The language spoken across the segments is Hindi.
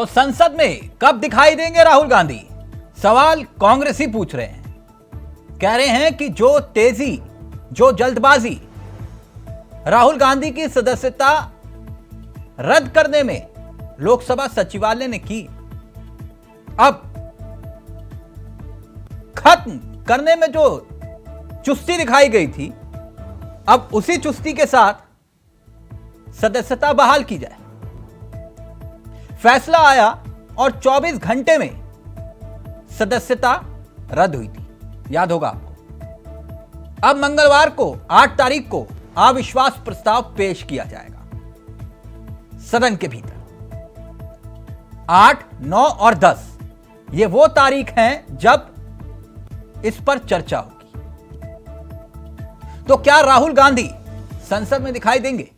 तो संसद में कब दिखाई देंगे राहुल गांधी? सवाल कांग्रेसी पूछ रहे हैं। कह रहे हैं कि जो तेजी, जो जल्दबाजी राहुल गांधी की सदस्यता रद्द करने में लोकसभा सचिवालय ने की, अब खत्म करने में जो चुस्ती दिखाई गई थी, अब उसी चुस्ती के साथ सदस्यता बहाल की जाए। फैसला आया और 24 घंटे में सदस्यता रद्द हुई थी, याद होगा आपको। अब मंगलवार को 8 तारीख को अविश्वास प्रस्ताव पेश किया जाएगा सदन के भीतर। 8, 9 और 10 ये वो तारीख हैं जब इस पर चर्चा होगी। तो क्या राहुल गांधी संसद में दिखाई देंगे?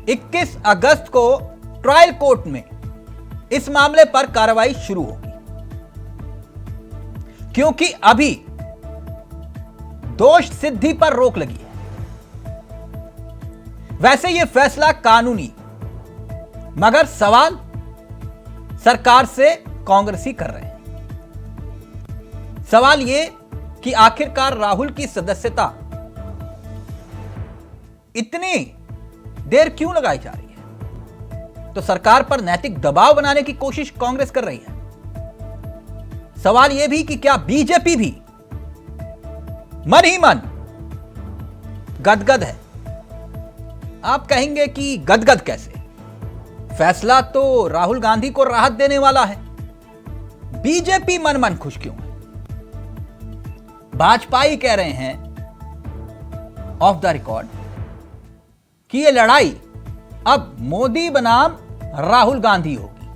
21 अगस्त को ट्रायल कोर्ट में इस मामले पर कार्रवाई शुरू होगी, क्योंकि अभी दोष सिद्धि पर रोक लगी है। वैसे यह फैसला कानूनी, मगर सवाल सरकार से कांग्रेसी कर रहे हैं। सवाल यह कि आखिरकार राहुल की सदस्यता इतनी देर क्यों लगाई जा रही है? तो सरकार पर नैतिक दबाव बनाने की कोशिश कांग्रेस कर रही है। सवाल यह भी कि क्या बीजेपी भी मन ही मन गदगद है? आप कहेंगे कि गदगद कैसे? फैसला तो राहुल गांधी को राहत देने वाला है, बीजेपी मन मन खुश क्यों है? भाजपा ही कह रहे हैं ऑफ द रिकॉर्ड कि यह लड़ाई अब मोदी बनाम राहुल गांधी होगी,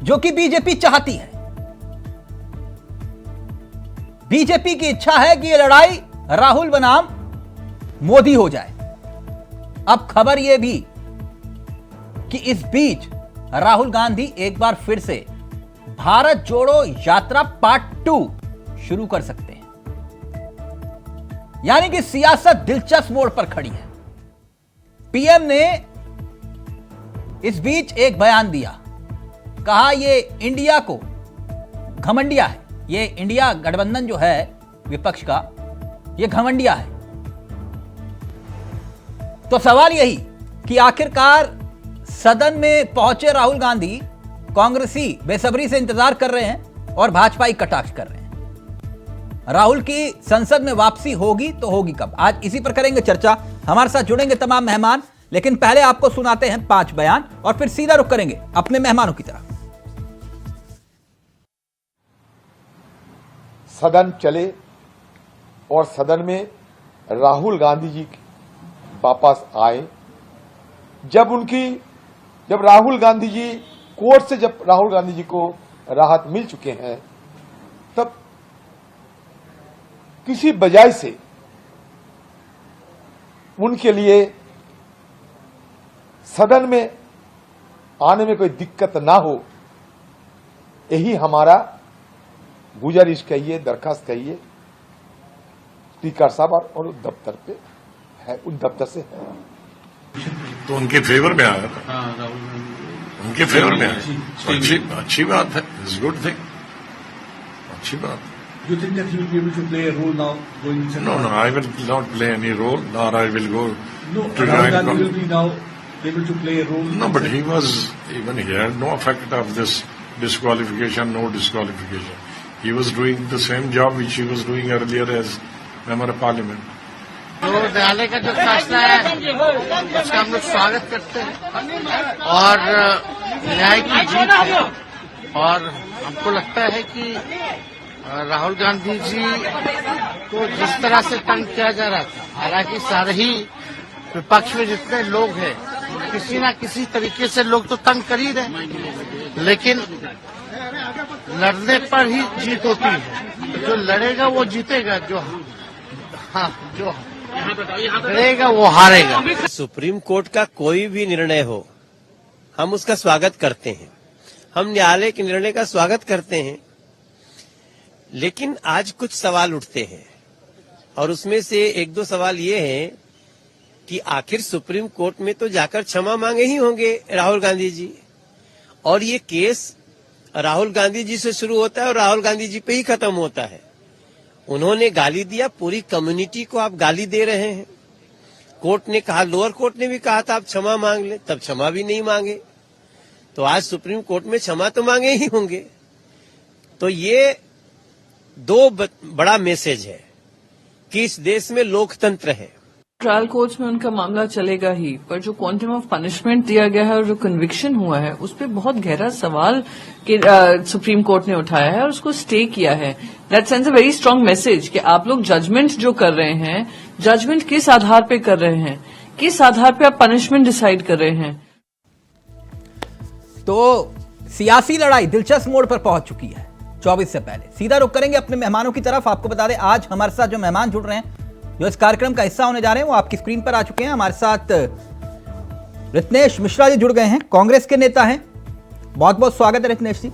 जो कि बीजेपी चाहती है। बीजेपी की इच्छा है कि यह लड़ाई राहुल बनाम मोदी हो जाए। अब खबर यह भी कि इस बीच राहुल गांधी एक बार फिर से भारत जोड़ो यात्रा पार्ट 2 शुरू कर सकते हैं, यानी कि सियासत दिलचस्प मोड़ पर खड़ी है। पीएम ने इस बीच एक बयान दिया, कहा यह इंडिया को घमंडिया है, यह इंडिया गठबंधन जो है विपक्ष का, यह घमंडिया है। तो सवाल यही कि आखिरकार सदन में पहुंचे राहुल गांधी, कांग्रेसी बेसब्री से इंतजार कर रहे हैं और भाजपाई कटाक्ष कर रहे हैं। राहुल की संसद में वापसी होगी तो होगी कब? आज इसी पर करेंगे चर्चा। हमारे साथ जुड़ेंगे तमाम मेहमान, लेकिन पहले आपको सुनाते हैं 5 बयान और फिर सीधा रुख करेंगे अपने मेहमानों की तरफ। सदन चले और सदन में राहुल गांधी जी वापस आए। जब राहुल गांधी जी कोर्ट से जब राहुल गांधी जी को राहत मिल चुके हैं, तब किसी वजह से उनके लिए सदन में आने में कोई दिक्कत ना हो, यही हमारा गुजारिश कहिए, दरखास्त कहिए स्पीकर साहब और दफ्तर पे है, उन दफ्तर से है। तो उनके फेवर में आया था। उनके फेवर में आया, अच्छी बात है, इट्स गुड थिंग, अच्छी बात है। You think that he will be able to play a role now going to? No, I will not play any role, nor I will go to Rahul Gandhi will be now able to play a role. No, but he had no effect of this disqualification, no disqualification. He was doing the same job which he was doing earlier as member of parliament. तो न्यायालय का जो फैसला है उसका हम लोग स्वागत करते हैं और न्याय की जीत है। और हमको लगता है कि राहुल गांधी जी को जिस तरह से तंग किया जा रहा था, हालांकि सारे ही विपक्ष में जितने लोग हैं, किसी न किसी तरीके से लोग तो तंग कर ही रहे, लेकिन लड़ने पर ही जीत होती है। जो लड़ेगा वो जीतेगा, जो लड़ेगा वो हारेगा। सुप्रीम कोर्ट का कोई भी निर्णय हो, हम उसका स्वागत करते हैं, हम न्यायालय के निर्णय का स्वागत करते हैं। लेकिन आज कुछ सवाल उठते हैं और उसमें से 1-2 सवाल ये हैं कि आखिर सुप्रीम कोर्ट में तो जाकर क्षमा मांगे ही होंगे राहुल गांधी जी, और ये केस राहुल गांधी जी से शुरू होता है और राहुल गांधी जी पे ही खत्म होता है। उन्होंने गाली दिया, पूरी कम्युनिटी को आप गाली दे रहे हैं। कोर्ट ने कहा, लोअर कोर्ट ने भी कहा था आप क्षमा मांग ले, तब क्षमा भी नहीं मांगे, तो आज सुप्रीम कोर्ट में क्षमा तो मांगे ही होंगे। तो ये दो बड़ा मैसेज है कि इस देश में लोकतंत्र है। ट्रायल कोर्ट्स में उनका मामला चलेगा ही, पर जो क्वांटम ऑफ पनिशमेंट दिया गया है और जो कन्विक्शन हुआ है उस पर बहुत गहरा सवाल कि सुप्रीम कोर्ट ने उठाया है और उसको स्टे किया है। That sends a very strong message कि आप लोग जजमेंट जो कर रहे हैं, जजमेंट किस आधार पे कर रहे हैं, किस आधार पे आप पनिशमेंट डिसाइड कर रहे हैं। तो सियासी लड़ाई दिलचस्प मोड़ पर पहुंच चुकी है। 24 से पहले सीधा रुख करेंगे अपने मेहमानों की तरफ। आपको बता दें आज हमारे साथ जो मेहमान जुड़ रहे हैं, जो इस कार्यक्रम का हिस्सा होने जा रहे हैं, वो आपकी स्क्रीन पर आ चुके हैं। हमारे साथ रित्नेश मिश्रा जी जुड़ गए हैं, कांग्रेस के नेता हैं, बहुत बहुत स्वागत है रित्नेश जी।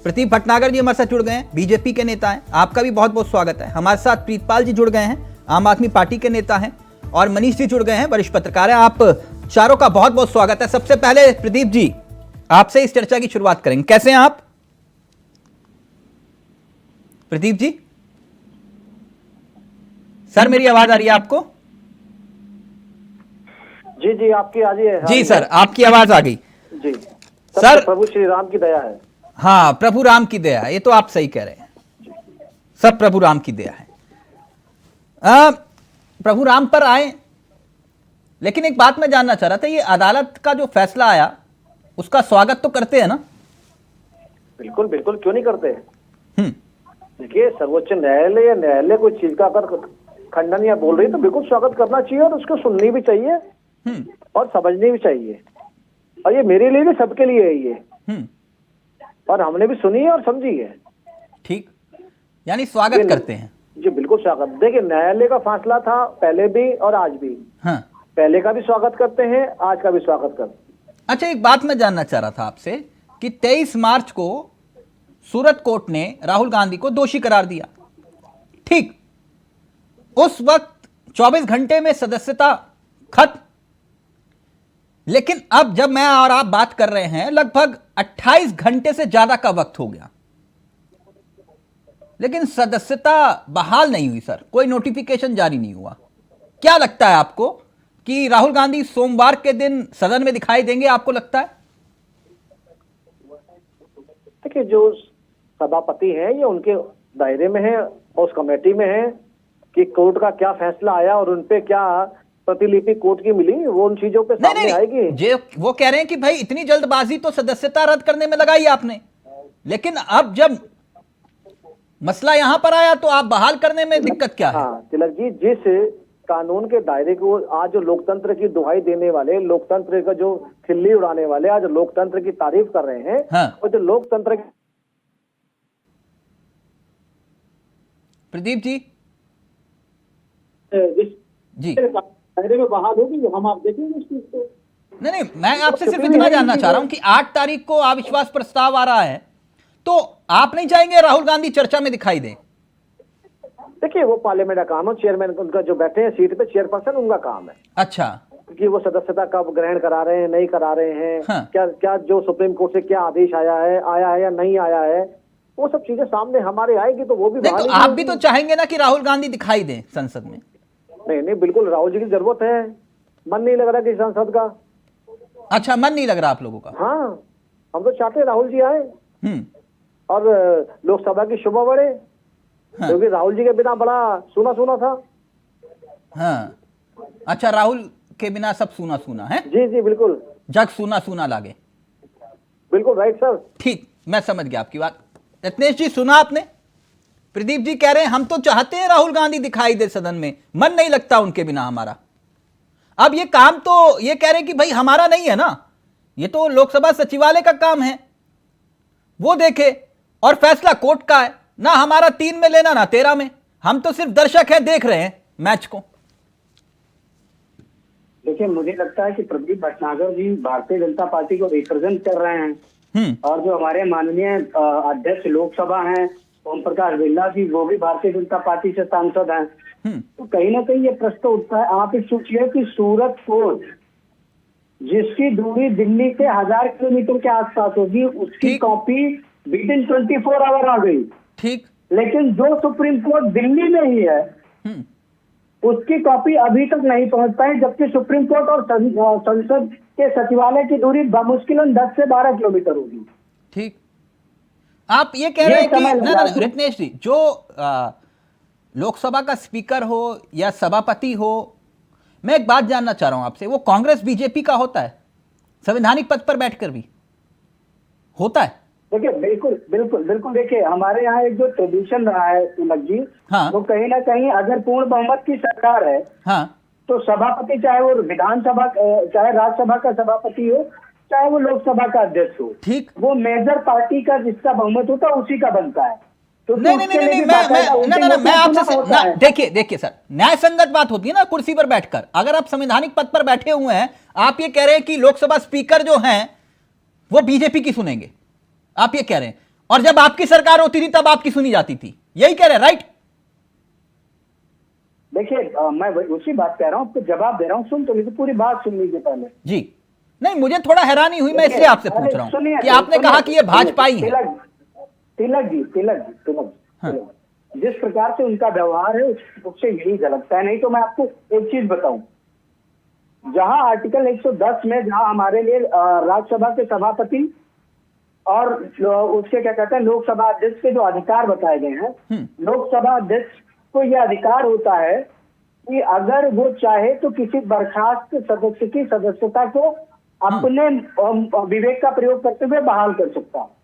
प्रदीप भटनागर जी हमारे साथ जुड़ गए हैं, बीजेपी के नेता हैं, आपका भी बहुत बहुत स्वागत है। हमारे साथ प्रीतपाल जी जुड़ गए हैं, आम आदमी पार्टी के नेता हैं, और मनीष जी जुड़ गए हैं, वरिष्ठ पत्रकार हैं। आप चारों का बहुत बहुत स्वागत है। सबसे पहले प्रदीप जी, आपसे इस चर्चा की शुरुआत करेंगे। कैसे हैं आप प्रदीप जी? सर मेरी आवाज आ रही है आपको? जी जी, आपकी आ रही है। जी सर, आपकी आवाज आ गई जी सर। प्रभु श्री राम की दया है। हाँ, प्रभु राम की दया, ये तो आप सही कह रहे हैं, सब प्रभु राम की दया है। प्रभु राम पर आए, लेकिन एक बात मैं जानना चाह रहा था, ये अदालत का जो फैसला आया उसका स्वागत तो करते हैं ना? बिल्कुल बिल्कुल, क्यों नहीं करते। देखिए, सर्वोच्च न्यायालय या न्यायालय कोई चीज का अगर खंडन या बोल रही है तो बिल्कुल स्वागत करना चाहिए, और उसको सुननी भी चाहिए और समझनी भी चाहिए। और ये मेरे लिए भी, सबके लिए है ये, और हमने भी सुनी है और समझी है। ठीक, यानी स्वागत करते हैं। जी बिल्कुल स्वागत। देखिए, न्यायालय का फैसला था पहले भी और आज भी। हाँ, पहले का भी स्वागत करते हैं, आज का भी स्वागत करते हैं। अच्छा, एक बात मैं जानना चाह रहा था आपसे कि 23 मार्च को सूरत कोर्ट ने राहुल गांधी को दोषी करार दिया, ठीक, उस वक्त 24 घंटे में सदस्यता खत्म। लेकिन अब जब मैं और आप बात कर रहे हैं, लगभग 28 घंटे से ज्यादा का वक्त हो गया, लेकिन सदस्यता बहाल नहीं हुई सर, कोई नोटिफिकेशन जारी नहीं हुआ। क्या लगता है आपको कि राहुल गांधी सोमवार के दिन सदन में दिखाई देंगे? आपको लगता है? देखिए, जो सभापति हैं ये उनके दायरे में है, और उस कमेटी में है कि कोर्ट का क्या फैसला आया और उनपे क्या प्रतिलिपि कोर्ट की मिली, वो उन चीजों पे सामने आएगी। जे वो कह रहे हैं कि भाई इतनी जल्दबाजी तो सदस्यता रद्द करने में लगाई आपने, लेकिन अब जब मसला यहां पर आया तो आप बहाल करने में दिक्कत क्या है? हाँ तिलक जी, जिस कानून के दायरे को आज जो लोकतंत्र की दुहाई देने वाले, लोकतंत्र का जो खिल्ली उड़ाने वाले आज लोकतंत्र की तारीफ कर रहे हैं, हाँ। और जो लोकतंत्र प्रदीप जी जी दायरे में बहाल होगी, हम आप देखेंगे इस चीज को। नहीं, मैं आपसे सिर्फ इतना जानना चाह रहा हूं कि 8 तारीख को अविश्वास प्रस्ताव आ रहा है, तो आप नहीं चाहेंगे राहुल गांधी चर्चा में दिखाई दे? देखिए, वो पार्लियामेंट का काम है, चेयरमैन उनका जो बैठे हैं सीट पे, चेयरपर्सन उनका काम है। अच्छा, कि वो सदस्यता कब ग्रहण करा रहे हैं, नहीं करा रहे हैं, हाँ। क्या जो सुप्रीम कोर्ट से क्या आदेश आया है या नहीं आया है, वो सब चीजें सामने हमारे आएगी तो वो भी नहीं, तो आप भी तो चाहेंगे ना कि राहुल गांधी दिखाई दें संसद में? नहीं, बिल्कुल राहुल जी की जरूरत है। मन नहीं लग रहा कि संसद का। अच्छा, मन नहीं लग रहा आप लोगों का? हाँ, हम तो चाहते हैं राहुल जी आए और लोकसभा की शोभा बढ़े, क्योंकि राहुल जी के बिना बड़ा सूना सूना था। हाँ, अच्छा, राहुल के बिना सब सूना सूना है? जी जी बिल्कुल, जग सूना सूना लागे। बिल्कुल राइट सर। ठीक, मैं समझ गया आपकी बात। रत्नेश जी, सुना आपने? प्रदीप जी कह रहे हैं हम तो चाहते हैं राहुल गांधी दिखाई दे सदन में, मन नहीं लगता उनके बिना हमारा। अब ये काम तो ये कह रहे हैं कि भाई हमारा नहीं है ना, ये तो लोकसभा सचिवालय का काम है, वो देखे, और फैसला कोर्ट का है ना, हमारा 3 में लेना ना 13 में, हम तो सिर्फ दर्शक हैं, देख रहे हैं मैच को। देखिए, मुझे लगता है कि प्रदीप भटनागर जी भारतीय जनता पार्टी को रिप्रेजेंट कर रहे हैं, और जो हमारे माननीय अध्यक्ष लोकसभा हैं ओम प्रकाश बिरला जी, वो भी भारतीय जनता पार्टी से सांसद हैं, तो कहीं ना कहीं ये प्रश्न उठता है, आप इस सोचिए कि सूरत फोर्ट जिसकी दूरी दिल्ली से 1000 किलोमीटर के आसपास होगी, उसकी ठीक। कॉपी विद इन 24 आवर आ गई। ठीक। लेकिन जो सुप्रीम कोर्ट दिल्ली में ही है उसकी कॉपी अभी तक नहीं पहुंच पाई, जबकि सुप्रीम कोर्ट और संसद के सचिवालय की दूरी बमुश्किलन 10 से 12 किलोमीटर होगी। ठीक। आप ये कह रहे हैं कि समय लगा। रितनेश जी, जो लोकसभा का स्पीकर हो या सभापति हो, मैं एक बात जानना चाह रहा हूं आपसे, वो कांग्रेस बीजेपी का होता है संवैधानिक पद पर बैठकर भी होता है? देखिए बिल्कुल बिल्कुल बिल्कुल, देखिए हमारे यहाँ एक जो ट्रेडिशन रहा है तिलक जी, हाँ। वो कहीं ना कहीं अगर पूर्ण बहुमत की सरकार है हाँ। तो सभापति, चाहे वो विधानसभा चाहे राज्यसभा का सभापति हो, चाहे वो लोकसभा का अध्यक्ष हो, ठीक। वो मेजर पार्टी का जिसका बहुमत होता है उसी का बनता है। तो नहीं नहीं नहीं नहीं, मैं आपसे देखिए सर, न्याय संगत बात होती है ना कुर्सी पर बैठकर। अगर आप संवैधानिक पद पर बैठे हुए हैं, आप ये कह रहे हैं कि लोकसभा स्पीकर जो हैं वो बीजेपी की सुनेंगे, आप ये कह रहे हैं, और जब आपकी सरकार होती थी तब आपकी सुनी जाती थी, यही कह रहे हैं, राइट? देखिए मैं उसी बात कह रहा हूँ, आपको जवाब दे रहा हूँ, सुन तो लीजिए, पूरी बात सुन लीजिए पहले जी। नहीं, मुझे थोड़ा हैरानी हुई, मैं इसलिए आपसे पूछ रहा हूं कि आपने कहा कि ये भाजपाई है। तिलक जी, जिस प्रकार से उनका व्यवहार है उससे यही झलकता है। नहीं तो मैं आपको एक चीज बताऊं, जहां आर्टिकल 110 में जहां हमारे लिए राज्यसभा के सभापति और उसके क्या कहते हैं लोकसभा अध्यक्ष के जो अधिकार बताए गए हैं, लोकसभा अध्यक्ष को यह अधिकार होता है कि अगर वो चाहे तो किसी बर्खास्त सदस्य की सदस्यता को अपने विवेक का प्रयोग करते हुए बहाल कर सकता है।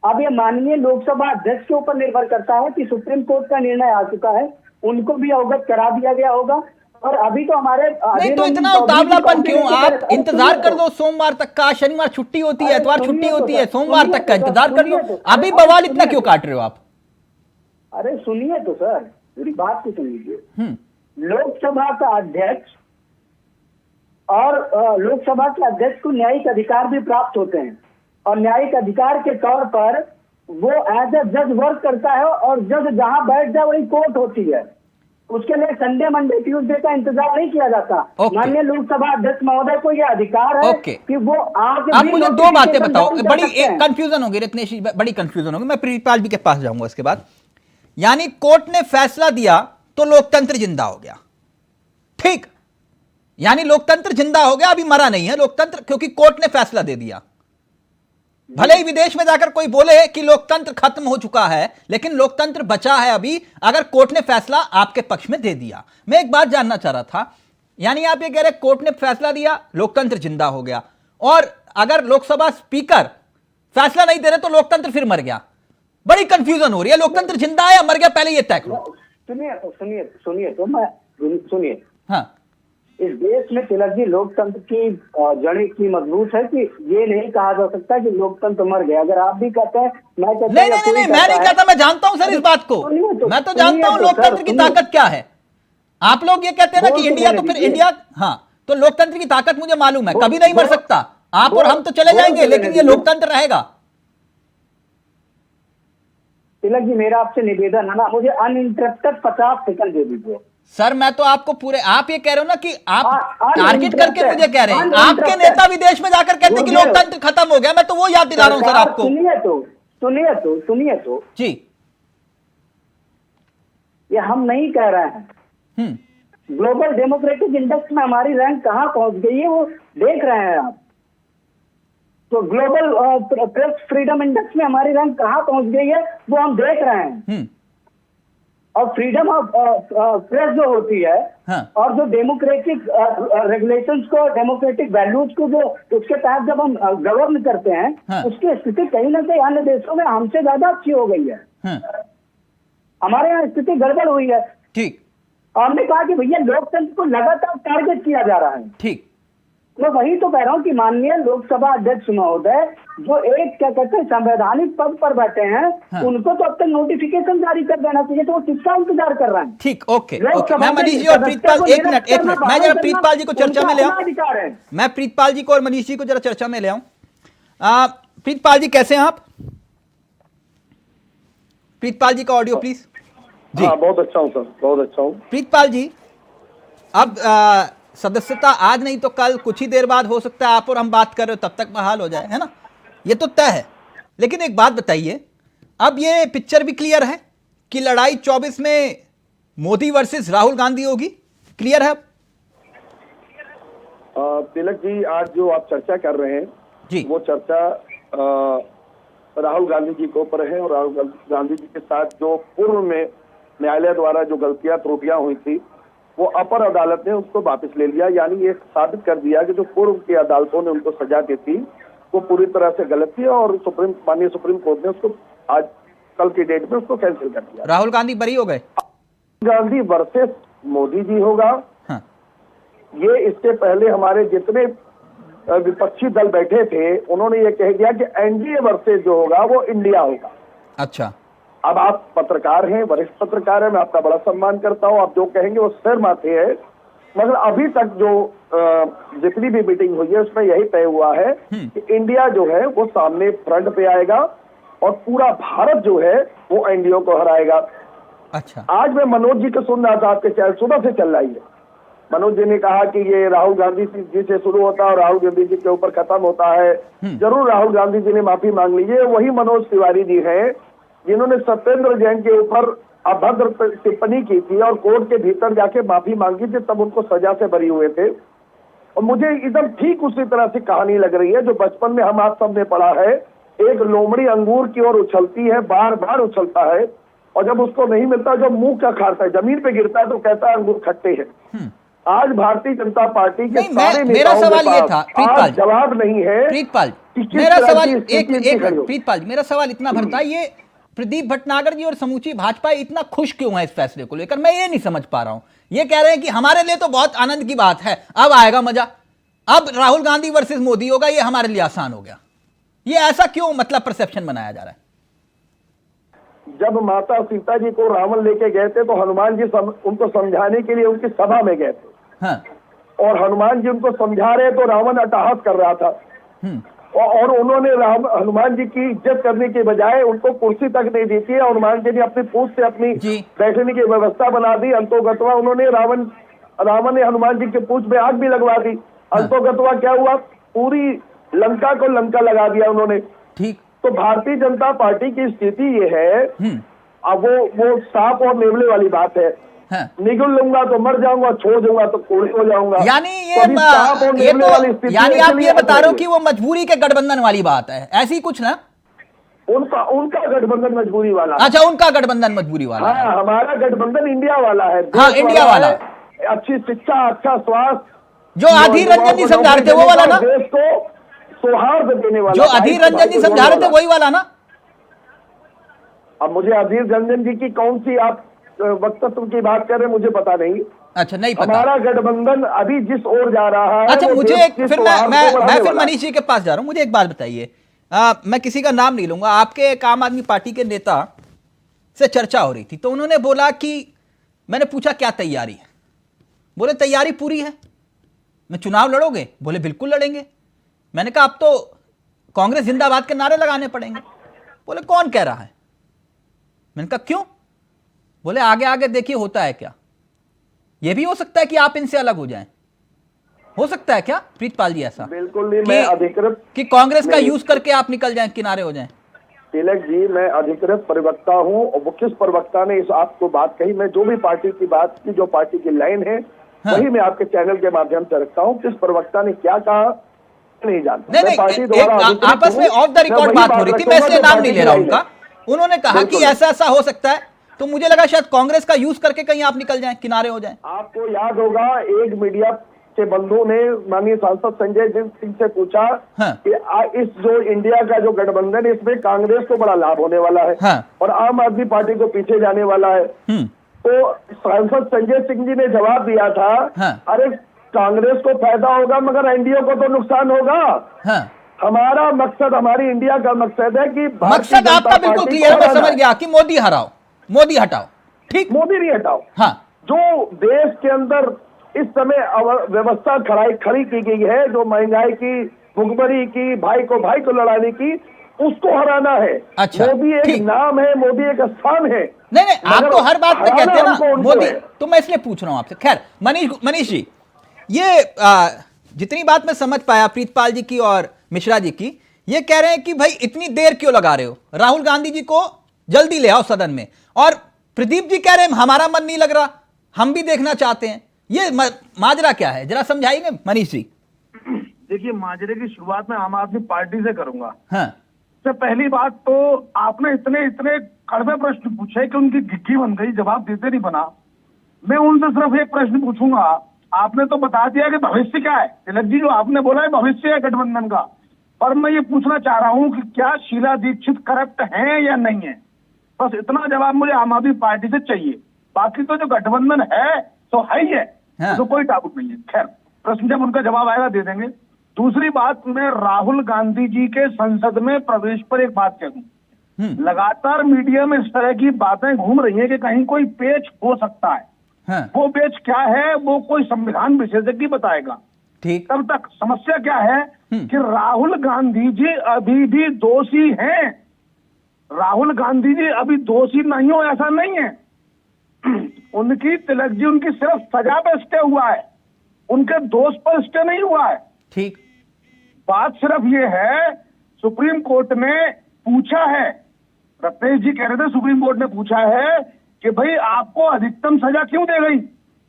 अब ये माननीय लोकसभा अध्यक्ष के ऊपर निर्भर करता है कि सुप्रीम कोर्ट का निर्णय आ चुका है, उनको भी अवगत करा दिया गया होगा। और अभी तो हमारे नहीं, तो इतना उतावलापन क्यों? आप इंतजार कर दो सोमवार तक का, शनिवार छुट्टी होती है, इतवार छुट्टी होती है, सोमवार तक का इंतजार कर लो। अभी बवाल इतना क्यों काट रहे हो आप? अरे सुनिए तो सर, पूरी बात को सुन लीजिए। लोकसभा का अध्यक्ष और लोकसभा के अध्यक्ष को न्यायिक अधिकार भी प्राप्त होते हैं, और न्यायिक अधिकार के तौर पर वो एज ए जज वर्क करता है, और जज जहां बैठ जाए वही कोर्ट होती है। उसके लिए संडे मंडे ट्यूसडे का इंतजार नहीं किया जाता। माननीय लोकसभा अध्यक्ष महोदय को यह अधिकार है कि वो आज आप मुझे दो बातें बताओ, बड़ी कंफ्यूजन होगी रितनेश जी, बड़ी कंफ्यूजन होगी। मैं प्रीतपाल जी के पास जाऊंगा इसके बाद। यानी कोर्ट ने फैसला दिया तो लोकतंत्र जिंदा हो गया, ठीक? यानी लोकतंत्र जिंदा हो गया, अभी मरा नहीं है लोकतंत्र, क्योंकि कोर्ट ने फैसला दे दिया। भले ही विदेश में जाकर कोई बोले कि लोकतंत्र खत्म हो चुका है, लेकिन लोकतंत्र बचा है अभी, अगर कोर्ट ने फैसला आपके पक्ष में दे दिया। मैं एक बात जानना चाह रहा था, यानी आप ये कह रहे कोर्ट ने फैसला दिया, लोकतंत्र जिंदा हो गया, और अगर लोकसभा स्पीकर फैसला नहीं दे रहे तो लोकतंत्र फिर मर गया। बड़ी कंफ्यूजन हो रही है, लोकतंत्र जिंदा है या मर गया, पहले ये तय करो। सुनिए, हाँ, इस देश में तिलक जी लोकतंत्र की जड़ इतनी मजबूत है कि ये नहीं कहा जा सकता कि लोकतंत्र मर गया। अगर आप भी कहते हैं, मैं कहता नहीं, मैं नहीं कहता, मैं जानता हूं सर इस बात को, मैं तो जानता हूं लोकतंत्र की ताकत क्या है। आप लोग ये कहते हैं ना कि इंडिया, तो फिर इंडिया, हाँ, तो लोकतंत्र की ताकत मुझे मालूम है, कभी नहीं मर सकता। आप और हम तो चले जाएंगे, लेकिन ये लोकतंत्र रहेगा। तिलक जी, मेरा आपसे निवेदन है ना, मुझे अनइंटरप्टेड 50 सेकंड दे दीजिए। सर मैं तो आपको पूरे, आप ये कह रहे हो ना कि आप टारगेट करके मुझे कह रहे हैं, आपके नेता विदेश में जाकर कहते हैं कि लोकतंत्र खत्म हो गया, मैं तो वो याद दिला रहा हूं सर आपको। सुनिए तो जी, ये हम नहीं कह रहे हैं। ग्लोबल डेमोक्रेटिक इंडेक्स में हमारी रैंक कहां पहुंच गई है वो देख रहे हैं आप। तो ग्लोबल प्रेस फ्रीडम इंडेक्स में हमारी रैंक कहां पहुंच गई है वो हम देख रहे हैं। और फ्रीडम ऑफ प्रेस जो होती है, हाँ। और जो डेमोक्रेटिक रेगुलेशंस को, डेमोक्रेटिक वैल्यूज को जो उसके तहत जब हम गवर्न करते हैं, हाँ। उसकी स्थिति कहीं ना कहीं अन्य देशों में हमसे ज्यादा अच्छी हो गई है। हमारे यहाँ स्थिति गड़बड़ हुई है, ठीक। और हमने कहा कि भैया लोकतंत्र को लगातार टारगेट किया जा रहा है, ठीक। मैं वही तो कह रहा हूँ कि माननीय लोकसभा अध्यक्ष महोदय जो एक क्या कहते हैं संवैधानिक पद पर बैठे हैं, हाँ। उनको तो अब तक नोटिफिकेशन जारी कर देना चाहिए, तो वो किसका इंतजार कर रहे हैं? ठीक, ओके। मैं मनीष जी और प्रीतपाल, एक मिनट, मैं जरा प्रीतपाल जी को चर्चा में ले आऊं। मैं प्रीतपाल जी को और मनीष जी को जरा चर्चा में ले आऊं। प्रीतपाल जी कैसे हैं आप? प्रीतपाल जी का ऑडियो प्लीज। जी। हाँ, बहुत अच्छा हूँ सर, बहुत अच्छा हूँ। प्रीतपाल जी, अब सदस्यता आज नहीं तो कल, कुछ ही देर बाद हो सकता है आप और हम बात कर रहे हो तब तक बहाल हो जाए, है ना, ये तो तय है। लेकिन एक बात बताइए, अब ये पिक्चर भी क्लियर है कि लड़ाई 24 में मोदी वर्सेस राहुल गांधी होगी, क्लियर है अब? तिलक जी, आज जो आप चर्चा कर रहे हैं जी, वो चर्चा राहुल गांधी जी के ऊपर है, और राहुल गांधी जी के साथ जो पूर्व में न्यायालय द्वारा जो गलतियां त्रुटियां हुई थी वो अपर अदालत ने उसको वापस ले लिया। यानी ये साबित कर दिया कि जो पूर्व की अदालतों ने उनको सजा दी थी वो पूरी तरह से गलत थी, और माननीय सुप्रीम कोर्ट ने उसको आज कल की डेट में उसको कैंसिल कर दिया। राहुल गांधी बरी हो गए। गांधी वर्सेस मोदी जी होगा। हाँ। ये इससे पहले हमारे जितने विपक्षी दल बैठे थे उन्होंने ये कह दिया कि एनडीए वर्सेस जो होगा वो इंडिया होगा। अच्छा, अब आप पत्रकार हैं, वरिष्ठ पत्रकार हैं, मैं आपका बड़ा सम्मान करता हूं, आप जो कहेंगे वो सिर माथे है, मगर अभी तक जो जितनी भी मीटिंग हुई है उसमें यही तय हुआ है कि इंडिया जो है वो सामने फ्रंट पे आएगा और पूरा भारत जो है वो एनडीए को हराएगा। अच्छा, आज मैं मनोज जी को सुन रहा था, आपके चैनल सुबह से चल रही है। मनोज जी ने कहा कि ये राहुल गांधी जी से शुरू होता है और राहुल गांधी जी के ऊपर खत्म होता है। जरूर राहुल गांधी जी ने माफी मांग लीजिए। वही मनोज तिवारी जी हैं जिन्होंने सत्येंद्र जैन के ऊपर अभद्र टिप्पणी की थी और कोर्ट के भीतर जाके माफी मांगी थी, तब उनको सजा से बरी हुए थे। और मुझे एकदम ठीक उसी तरह से कहानी लग रही है जो बचपन में हम आप सबने पढ़ा है। एक लोमड़ी अंगूर की ओर उछलती है, बार बार उछलता है, और जब उसको नहीं मिलता, जब मुंह का खाता है, जमीन पे गिरता है तो कहता है अंगूर खट्टे हैं। आज भारतीय जनता पार्टी के सारे मेरा सवाल ये था प्रीतपाल, जवाब नहीं है। प्रीतपाल, मेरा सवाल प्रीतपाल जी, मेरा सवाल इतना भरता है, ये प्रदीप भटनागर जी और समूची भाजपा इतना खुश क्यों है इस फैसले को लेकर, मैं ये नहीं समझ पा रहा हूं। ये कह रहे हैं कि हमारे लिए तो बहुत आनंद की बात है, अब आएगा मजा, अब राहुल गांधी वर्सेस मोदी होगा, ये हमारे लिए आसान हो गया। ये ऐसा क्यों मतलब परसेप्शन बनाया जा रहा है? जब माता सीता जी को रावण लेके गए थे तो हनुमान जी उनको समझाने के लिए उनकी सभा में गए थे। हाँ। और हनुमान जी उनको समझा रहे तो रावण अट्टहास कर रहा था, और उन्होंने हनुमान जी की इज्जत करने के बजाय उनको कुर्सी तक नहीं दी थी। हनुमान जी ने अपनी पूछ से अपनी बैठने की व्यवस्था बना दी। अंतोगतवा उन्होंने रावण ने हनुमान जी के पूछ में आग भी लगवा दी। अंतोगतवा क्या हुआ, पूरी लंका को लंका लगा दिया उन्होंने। ठीक। तो भारतीय जनता पार्टी की स्थिति ये है, अब वो सांप और नेवले वाली बात है। हाँ। निगल लूंगा तो मर जाऊंगा, छोड़ दूंगा तो कोड़े हो जाऊंगा। यानी यानी आप ये बता रहे हो कि वो मजबूरी के गठबंधन वाली बात है, ऐसी कुछ ना? उनका गठबंधन मजबूरी वाला। अच्छा, उनका गठबंधन मजबूरी वाला। हाँ, हमारा गठबंधन इंडिया वाला है। हाँ, इंडिया वाला। अच्छी शिक्षा, अच्छा स्वास्थ्य, जो अधीर रंजन जी समझा रहे थे वो वाला ना? देश को सौहार्द देने वाला, जो अधीर रंजन जी समझा रहे थे वही वाला ना? अब मुझे अधीर रंजन जी की कौन सी आप वक्तव्य की बात कर रहे हैं मुझे पता नहीं। अच्छा, नहीं पता। हमारा गठबंधन अभी जिस ओर जा रहा है। अच्छा, मुझे फिर मैं फिर मनीष जी के पास जा रहा हूं। मुझे एक बात बताइए, मैं किसी का नाम नहीं लूंगा, आपके एक आम आदमी पार्टी के नेता से चर्चा हो रही थी तो उन्होंने बोला कि, मैंने पूछा क्या तैयारी है, बोले तैयारी पूरी है। मैं चुनाव लड़ोगे? बोले बिल्कुल लड़ेंगे। मैंने कहा अब तो कांग्रेस जिंदाबाद के नारे लगाने पड़ेंगे। बोले कौन कह रहा है? मैंने कहा क्यों? बोले आगे आगे देखिए होता है क्या। यह भी हो सकता है कि आप इनसे अलग हो जाएं, हो सकता है क्या प्रीतपाल जी ऐसा? बिल्कुल नहीं, मैं अधिकृत कि कांग्रेस का यूज करके आप निकल जाएं, किनारे हो जाएं। तिलक जी, मैं अधिकृत प्रवक्ता हूं, और किस प्रवक्ता ने इस आपको बात कही, मैं जो भी पार्टी की बात की, जो पार्टी की लाइन है, वही मैं आपके चैनल के माध्यम से रखता हूं। किस प्रवक्ता ने क्या कहा नहीं जानता। नहीं, आपस में ऑफ द रिकॉर्ड बात हो रही थी, मैं इसलिए नाम नहीं ले रहा उनका। उन्होंने कहा कि ऐसा ऐसा हो सकता है, तो मुझे लगा शायद कांग्रेस का यूज करके कहीं आप निकल जाएं, किनारे हो जाएं। आपको याद होगा एक मीडिया के बंधु ने माननीय सांसद संजय सिंह से पूछा कि इस जो इंडिया का जो गठबंधन है इसमें कांग्रेस को बड़ा लाभ होने वाला है और आम आदमी पार्टी को पीछे जाने वाला है। तो सांसद संजय सिंह जी ने जवाब दिया था, अरे कांग्रेस को फायदा होगा मगर एनडीए को तो नुकसान होगा। हमारा मकसद, हमारी इंडिया का मकसद है कि मकसद आपका बिल्कुल क्लियर है, मैं समझ गया कि मोदी हराओ, मोदी हटाओ। ठीक, मोदी नहीं हटाओ। हाँ, जो देश के अंदर इस समय व्यवस्था खड़ी की गई है, जो महंगाई की, भुखमरी की, भाई को लड़ाने की, उसको हराना है। अच्छा, मोदी एक ठीक। नाम है, मोदी एक स्थान है। नहीं नहीं, आप मगर तो हर बात में हराना कहते हैं हमको ना उनको मोदी, है। तो मैं इसलिए पूछ रहा हूं आपसे। खैर मनीष जी, ये जितनी बात मैं समझ पाया प्रीतपाल जी की और मिश्रा जी की, ये कह रहे हैं कि भाई इतनी देर क्यों लगा रहे हो, राहुल गांधी जी को जल्दी ले आओ सदन में। और प्रदीप जी कह रहे हैं हमारा मन नहीं लग रहा, हम भी देखना चाहते हैं। ये माजरा क्या है, जरा समझाइए मनीष जी। देखिए, माजरे की शुरुआत में आम आदमी पार्टी से करूंगा। हाँ, सबसे पहली बात तो आपने इतने इतने कड़वे प्रश्न पूछे कि उनकी घिघी बन गई, जवाब देते नहीं बना। मैं उनसे सिर्फ एक प्रश्न पूछूंगा। आपने तो बता दिया कि भविष्य क्या है, तिलक जी, जो आपने बोला है भविष्य है गठबंधन का। पर मैं ये पूछना चाह रहा हूं कि क्या शीला दीक्षित करप्ट हैं या नहीं है, बस इतना जवाब मुझे आम आदमी पार्टी से चाहिए। बाकी तो जो गठबंधन है तो है ही है, हाँ। तो कोई डाउट नहीं है। खैर, प्रश्न जब उनका जवाब आएगा दे देंगे। दूसरी बात, मैं राहुल गांधी जी के संसद में प्रवेश पर एक बात कह दूं। लगातार मीडिया में इस तरह की बातें घूम रही हैं कि कहीं कोई पेच हो सकता है। हाँ, वो पेच क्या है वो कोई संविधान विशेषज्ञ बताएगा। ठीक। तब तक समस्या क्या है कि राहुल गांधी जी अभी भी दोषी हैं। राहुल गांधी जी अभी दोषी नहीं हो ऐसा नहीं है। उनकी तिलक जी, उनकी सिर्फ सजा पे स्टे हुआ है, उनके दोष पर स्टे नहीं हुआ है। ठीक। बात सिर्फ ये है, सुप्रीम कोर्ट ने पूछा है, रत्नेश जी कह रहे थे सुप्रीम कोर्ट ने पूछा है कि भाई आपको अधिकतम सजा क्यों दे गई,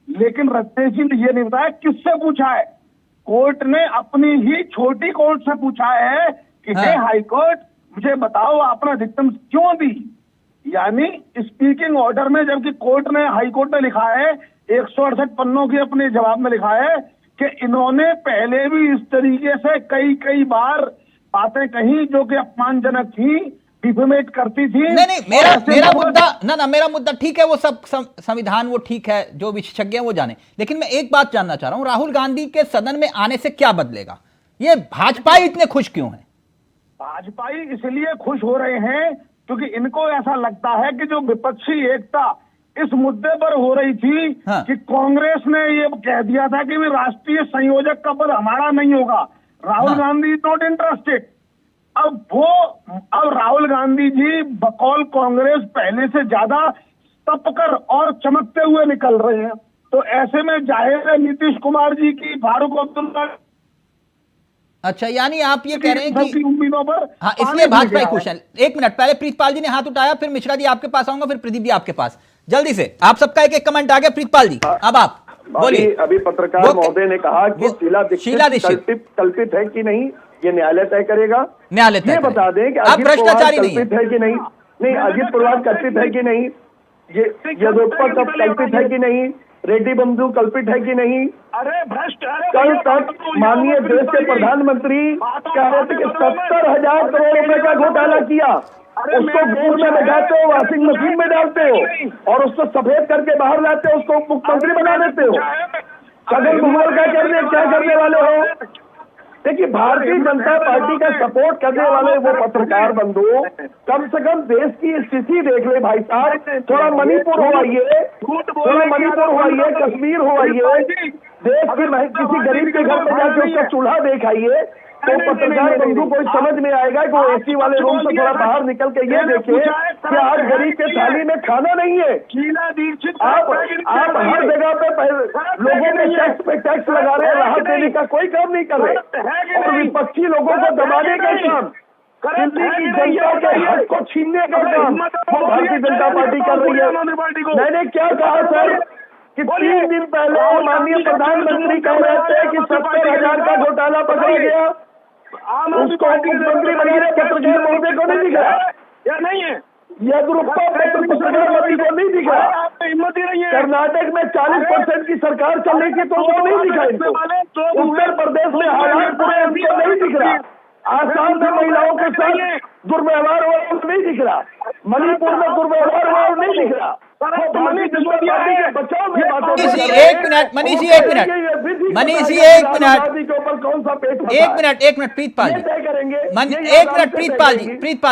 लेकिन रत्नेश जी ने ये नहीं बताया किससे पूछा है। कोर्ट ने अपनी ही छोटी कोर्ट से पूछा है कि हाँ। हे हाई कोर्ट, मुझे बताओ आपने अधिकतम क्यों दी। यानी स्पीकिंग ऑर्डर में, जबकि कोर्ट ने, हाई कोर्ट ने लिखा है 168 पन्नों के अपने जवाब में लिखा है कि इन्होंने पहले भी इस तरीके से कई बार बातें कही जो कि अपमानजनक थी, डिफेमेट करती थी। नहीं, मेरा मुद्दा मेरा मुद्दा ठीक है, वो सब संविधान वो ठीक है, जो विशेषज्ञ हैं वो जाने। लेकिन मैं एक बात जानना चाह रहा हूं, राहुल गांधी के सदन में आने से क्या बदलेगा? ये भाजपाई इतने खुश क्यों हैं? भाजपाई इसलिए खुश हो रहे हैं क्योंकि इनको ऐसा लगता है कि जो विपक्षी एकता इस मुद्दे पर हो रही थी, हाँ। कि कांग्रेस ने ये कह दिया था कि राष्ट्रीय संयोजक का पद हमारा नहीं होगा, राहुल हाँ। Gandhi is not interested. अब राहुल गांधी जी बकौल कांग्रेस पहले से ज्यादा तपकर और चमकते हुए निकल रहे हैं। तो ऐसे में जाहिर है नीतीश कुमार जी की, फारूक अब्दुल्ला, अच्छा, यानी आप ये कह रहे हैं कि उम्मीदों पर हाँ, इसलिए भाजपा खुश है। एक मिनट, पहले प्रीतपाल जी ने हाथ उठाया, फिर मिश्रा जी आपके पास आऊंगा, फिर प्रदीप जी आपके पास। जल्दी से आप सबका एक कमेंट आ गया। प्रीतपाल जी, अब आप बोलिए। अभी पत्रकार महोदय ने कहा कि शीला दीक्षित कल्पित है कि नहीं, ये न्यायालय तय करेगा। न्यायालय तय ये करेगा। बता दें कि आप अजित भ्रष्टाचारी पवार नहीं है। कल्पित है कि नहीं, नहीं अजित पवार कल्पित है कि नहीं, ये येदियुरप्पा कल्पित है कि नहीं, रेड्डी बंधु कल्पित है कि नहीं। अरे भ्रष्ट, कल तक माननीय देश के प्रधानमंत्री कह रहे थे कि 70,000 करोड़ रुपए का घोटाला किया, उसको गोद में लगाते हो, वॉशिंग मशीन में डालते हो और उसको सफेद करके बाहर लाते हो, उसको मुख्यमंत्री बना देते हो। छगन भुजबल क्या करने वाले हो? देखिए, भारतीय जनता पार्टी का सपोर्ट करने वाले वो पत्रकार बंधु कम से कम देश की स्थिति देख ले भाई साहब। थोड़ा मणिपुर हो आइए, कश्मीर हो आइए, देश के किसी गरीब के घर पे जाकर उसका चूल्हा देख आइए, तो पत्रकार बंधु को समझ में आएगा कि वो एसी वाले रूम से थोड़ा बाहर निकल के ये देखे कि आज गरीब के थाली में खाना नहीं है। आप हर जगह पे लोगों में टैक्स पे टैक्स लगा रहे हैं, राहत देने का कोई काम नहीं कर रहे और विपक्षी लोगों को दबाने का काम, दिल्ली की जनता के हक को छीनने का काम वो भारतीय जनता पार्टी कर रही है। मैंने क्या कहा सर कि 3 दिन पहले माननीय प्रधानमंत्री कह रहे थे कि 70,000 का घोटाला पकड़ा गया, उसको मुख्यमंत्री बनाने पत्रकार महोदय को नहीं दिखा या नहीं है, येदियुरप्पा पत्रकार मंत्री को नहीं दिखा, हिम्मत ही नहीं है। कर्नाटक में 40% की सरकार चल रही थी तो वो नहीं दिखा इनको, उत्तर प्रदेश में हालात पूरे उनको नहीं दिख रहा, आसाम में महिलाओं के साथ दुर्व्यवहार हुआ नहीं दिख रहा, मणिपुर में दुर्व्यवहार हुआ नहीं दिख रहा। मनीष जी एक मिनट, मनीष जी एक मिनट, प्रीतपाल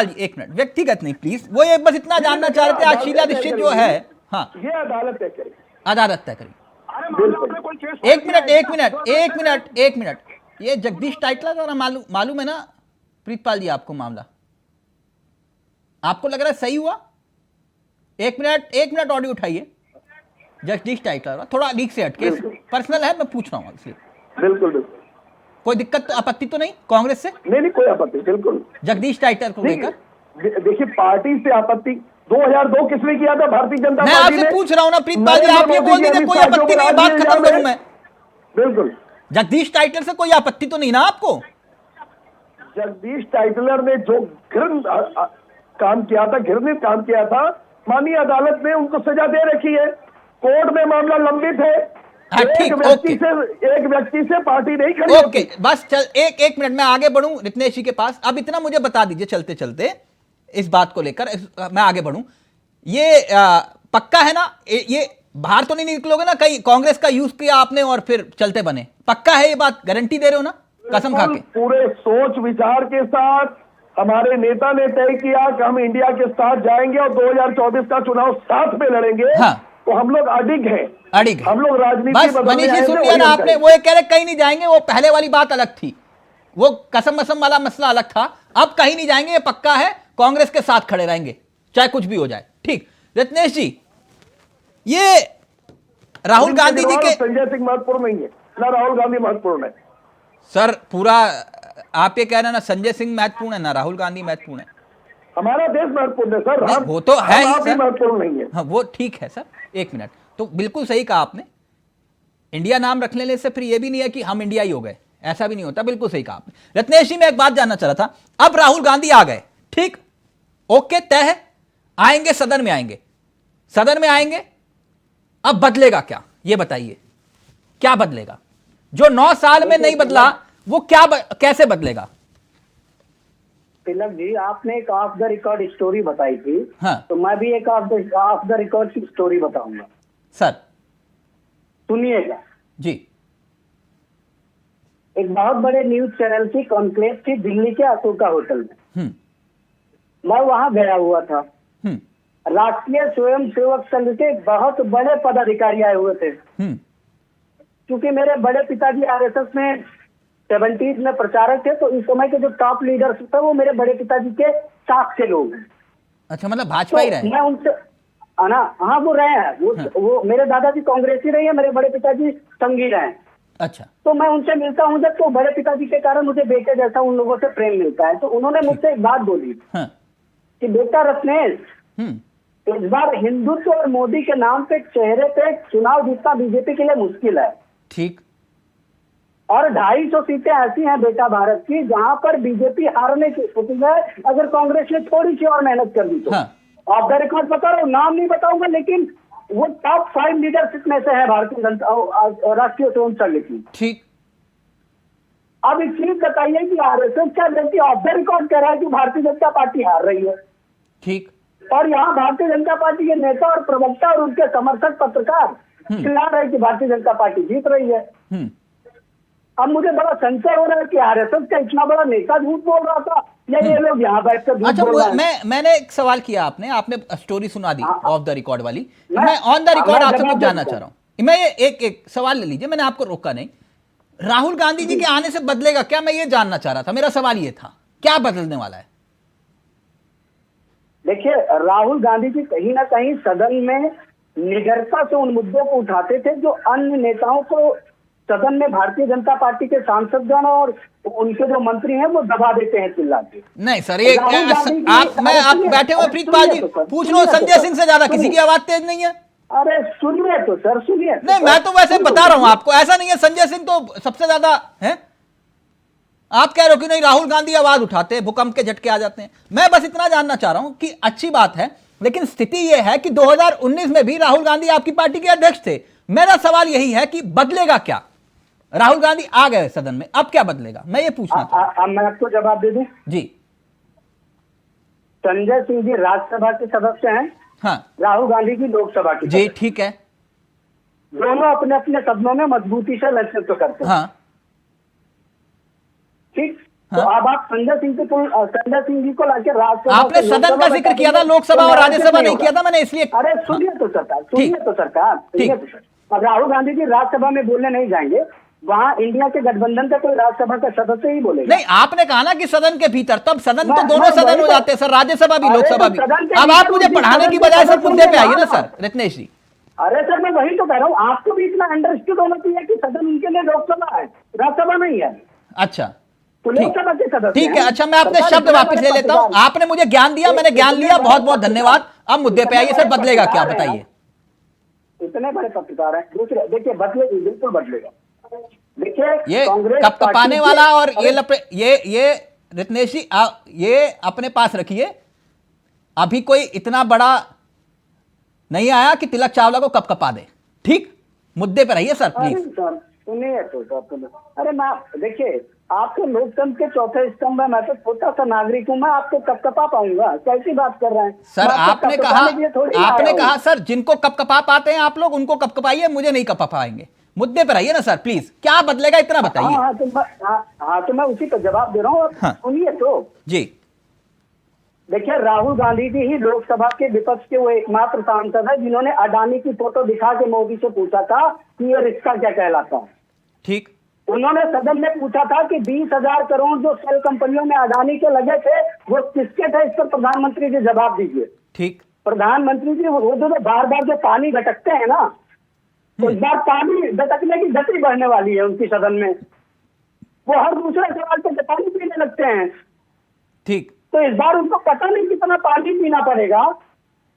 जी एक मिनट, व्यक्तिगत नहीं प्लीज, वो ये बस इतना जानना चाह रहे थे आज शीला दीक्षित जो है, हाँ ये अदालत तय करेगी, अदालत तय करेगी। एक मिनट, ये जगदीश टाइटलर का मालूम है ना प्रीतपाल जी आपको मामला? आपको लग रहा है सही हुआ? एक मिनट ऑडियो उठाइए। जगदीश टाइटलर, थोड़ा लीक से हटके, पर्सनल है, मैं पूछ रहा हूँ इसलिए। बिल्कुल बिल्कुल, कोई दिक्कत आपत्ति तो नहीं कांग्रेस से? नहीं कोई आपत्ति, बिल्कुल। जगदीश टाइटलर को लेकर देखिए, पार्टी से आपत्ति 2002 किसने किया था? भारतीय जनता मैं पार्टी आपसे ने। पूछ रहा हूं ना प्रीतपाल जी, आप ये बोल दीजिए कोई आपत्ति नहीं है, बात खत्म करूं मैं। बिल्कुल, जगदीश टाइटलर से कोई आपत्ति तो नहीं ना आपको? जगदीश टाइटलर ने जो घृणित काम किया था, घृणित काम किया था, माननीय अदालत ने उनको सजा दे रखी है। कोर्ट में मामला लंबित है। ठीक, एक व्यक्ति से पार्टी नहीं खड़ी ओके, बस चल एक मिनट मैं आगे बढ़ूं रित्नेश जी के पास। अब इतना मुझे बता दीजिए चलते चलते इस बात को लेकर, मैं आगे बढ़ूं। ये पक्का है ना, ये बाहर तो नहीं निकलोगे ना कहीं कांग्रेस का यूज किया आपने और फिर चलते बने? पक्का है ये बात, गारंटी दे रहे हो ना कसम खा के? पूरे सोच विचार के साथ हमारे नेता ने तय किया कि हम इंडिया के साथ जाएंगे और 2024 का चुनाव साथ में लड़ेंगे। हाँ। तो हम लोग अडिग हैं, हम लोग राजनीति बस मनीष जी सुन लिया ना आपने, वो ये कह रहे कहीं नहीं जाएंगे, वो पहले वाली बात अलग थी, वो कसम वसम वाला मसला अलग था। अब कहीं नहीं जाएंगे, ये पक्का है, कांग्रेस के साथ खड़े रहेंगे चाहे कुछ भी हो जाए। ठीक, रत्नेश जी, ये राहुल गांधी जी के, संजय सिंह महत्वपूर्ण नहीं है ना राहुल गांधी महत्वपूर्ण है? सर पूरा आप ये कह रहे हैं ना संजय सिंह महत्वपूर्ण है ना राहुल गांधी महत्वपूर्ण है? हमारा देश महत्वपूर्ण है सर। वो तो है ही सर, महत्वपूर्ण नहीं है। हाँ वो ठीक है सर। एक मिनट, तो बिल्कुल सही कहा आपने, इंडिया नाम रख लेने से फिर ये भी नहीं है कि हम इंडिया ही हो गए, ऐसा भी नहीं होता। बिल्कुल सही कहा आपने। रत्नेश जी, मैं एक बात जानना चाह रहा था, अब राहुल गांधी आ गए, ठीक, ओके, तय है, आएंगे सदन में, आएंगे, अब बदलेगा क्या ये बताइए, क्या बदलेगा? जो 9 साल में नहीं बदला वो कैसे बदलेगा? तिलक जी, आपने एक ऑफ द रिकॉर्ड स्टोरी बताई थी। हाँ। तो मैं भी एक ऑफ द रिकॉर्ड की स्टोरी बताऊंगा सर, सुनिएगा जी। एक बहुत बड़े न्यूज चैनल की कॉन्क्लेव थी दिल्ली के अशोका होटल में। मैं वहां गया हुआ था। राष्ट्रीय स्वयंसेवक संघ के बहुत बड़े पदाधिकारी आए हुए थे। क्योंकि मेरे बड़े पिताजी आरएसएस में 70s में प्रचारक थे, तो इस समय के जो टॉप लीडर्स थे वो मेरे बड़े पिताजी के साथ के लोग हैं। अच्छा, मतलब भाजपा ही रहे? मैं उनसे हाँ वो रहे हैं, वो मेरे दादाजी कांग्रेसी रहे हैं, मेरे बड़े पिताजी संघी रहे हैं। अच्छा, तो मैं उनसे मिलता हूँ जब, तो बड़े पिताजी के कारण मुझे बेटे जैसा उन लोगों से प्रेम मिलता है। तो उन्होंने मुझसे एक बात बोली कि बेटा रत्नेश, इस बार हिंदुत्व और मोदी के नाम पे चेहरे पे चुनाव जीतना बीजेपी के लिए मुश्किल है। ठीक। और 250 सीटें ऐसी हैं बेटा भारत की जहां पर बीजेपी हारने की स्थिति है अगर कांग्रेस ने थोड़ी सी और मेहनत कर दी तो। ऑफ द रिकॉर्ड बता रहा हूँ, नाम नहीं बताऊंगा, लेकिन वो टॉप 5 लीडरशिप में से है भारतीय जनता राष्ट्रीय स्वयं संघ की। ठीक। अब एक चीज बताइए कि आरएसएस का व्यक्ति ऑफ द रिकॉर्ड कह रहा है कि भारतीय जनता पार्टी हार रही है। ठीक। और यहाँ भारतीय जनता पार्टी के नेता और प्रवक्ता और उनके समर्थक पत्रकार चिल्ला रहे कि भारतीय जनता पार्टी जीत रही है। अब मुझे बड़ा संशय हो रहा है कि आरएसएस का इतना बड़ा नेता झूठ बोल रहा था या ये लोग यहाँ बैठकर झूठ बोल रहे हैं। मैंने एक सवाल किया, आपने स्टोरी सुना दी ऑफ द रिकॉर्ड वाली, मैं ऑन द रिकॉर्ड आपसे कुछ जानना चाह रहा हूँ। मैं ये एक सवाल ले लीजिए, मैंने आपको रोका नहीं। राहुल गांधी जी के आने से बदलेगा क्या, मैं ये जानना चाह रहा था, मेरा सवाल ये था, क्या बदलने वाला है? देखिए, राहुल गांधी जी कहीं ना कहीं सदन में निडरता से उन मुद्दों को उठाते थे जो अन्य नेताओं को सदन में भारतीय जनता पार्टी के सांसदगण और उनके जो मंत्री हैं वो दबा देते हैं चिल्ला के। नहीं सर, ये आप बैठे हुए प्रीतपाल जी, पूछ लो, संजय सिंह से ज्यादा किसी की आवाज तेज नहीं है। अरे सुनिए तो सर, सुनिए। नहीं, मैं तो वैसे बता रहा हूं आपको, ऐसा नहीं है, संजय सिंह तो सबसे ज्यादा है। आप कह रहे हो कि नहीं राहुल गांधी आवाज उठाते हैं, भूकंप के झटके आ जाते हैं। मैं बस इतना जानना चाह रहा हूं कि अच्छी बात है, लेकिन स्थिति यह है कि 2019 में भी राहुल गांधी आपकी पार्टी के अध्यक्ष थे। मेरा सवाल यही है कि बदलेगा क्या? राहुल गांधी आ गए सदन में, अब क्या बदलेगा, मैं ये पूछना चाहता हूं। मैं आपको जवाब दे दूं जी। संजय सिंह जी राज्यसभा के सदस्य हैं, हाँ, राहुल गांधी जी लोकसभा की जी, ठीक है, दोनों अपने अपने सदनों में मजबूती से नेतृत्व करते हैं। हाँ, ठीक। तो अब आप संजय सिंह जी को लाके राज्यसभा, आपने सदन का जिक्र किया था, लोकसभा और राज्यसभा नहीं किया था, मैंने इसलिए। अरे सुनिए तो सरकार, सुनिए तो सरकार। अब राहुल गांधी जी राज्यसभा में बोलने नहीं जाएंगे, वहाँ इंडिया के गठबंधन का कोई राज्यसभा का सदस्य ही बोलेगा। नहीं, आपने कहा ना कि सदन के भीतर, तब सदन तो मैं- दोनों मैं सदन वही हो तो- जाते हैं सर, राज्यसभा भी अरे लोकसभा तो भी। सदन के अब आप भीतर मुझे उसी पढ़ाने की सदन के बजाय सर सदस्य मुद्दे पे होंगे आइए ना ना। सर रत्नेश जी। अरे सर मैं वही तो कह रहा हूँ, आपको भी इतना अंडरस्टूड होना चाहिए कि सदन उनके लिए लोकसभा है, राज्यसभा नहीं है। अच्छा तो ठीक लोकसभा के सदस्य ठीक है। हैं। अच्छा, मैं अपने सरकार शब्द इतने वापस बड़े ले लेता हूं। पत्रकार- आपने मुझे ज्ञान दिया, मैंने ज्ञान लिया, बहुत बहुत धन्यवाद। अब मुद्दे पे आइए सर, बदलेगा क्या बताइए। इतने बड़े पत्रकार हैं। दूसरे देखिए, बदलेगा, बिल्कुल बदलेगा। देखिए ये कांग्रेस कपकपाने पार्टी वाला और अरे, ये रत्नेश जी ये अपने पास रखिए। अभी कोई इतना बड़ा नहीं आया कि तिलक चावला को कपकपा दे। ठीक, मुद्दे पे रहिए सर अरे प्लीज। सर सुनिए तो सर, अरे मैं देखिए, आपको लोकतंत्र के चौथे स्तंभ में, मैं तो छोटा सा नागरिक हूँ, मैं आपको कपकपा पाऊंगा? कैसी बात कर रहे हैं सर मैं आपको आपने कपकपाने के लिए थोड़ी आया आपने हूँ। कहा सर, जिनको कपकपा पाते हैं आप लोग उनको कपकपाइए, मुझे नहीं कपकपाएंगे। मुद्दे पे रहिए ना सर प्लीज, क्या बदलेगा इतना बताइए। हाँ तो मैं उसी का जवाब दे रहा हूँ। हाँ। सुनिए तो, जी देखिए राहुल गांधी जी ही लोकसभा के विपक्ष के वो एकमात्र सांसद है जिन्होंने अडानी की फोटो दिखा के मोदी से पूछा था कि ये रिश्ता क्या कहलाता है। ठीक, उन्होंने सदन में पूछा था कि 20,000 करोड़ जो सेल कंपनियों में अडानी के लगे थे वो किसके थे, इस पर प्रधानमंत्री जी जवाब दीजिए। ठीक, प्रधानमंत्री जी वो जो बार बार जो पानी भटकते हैं ना, तो इस बार पानी भटकने की गति बढ़ने वाली है उनकी सदन में। वो हर दूसरे सवाल पे पानी पीने लगते हैं। ठीक, तो इस बार उनको पता नहीं कितना पानी पीना पड़ेगा।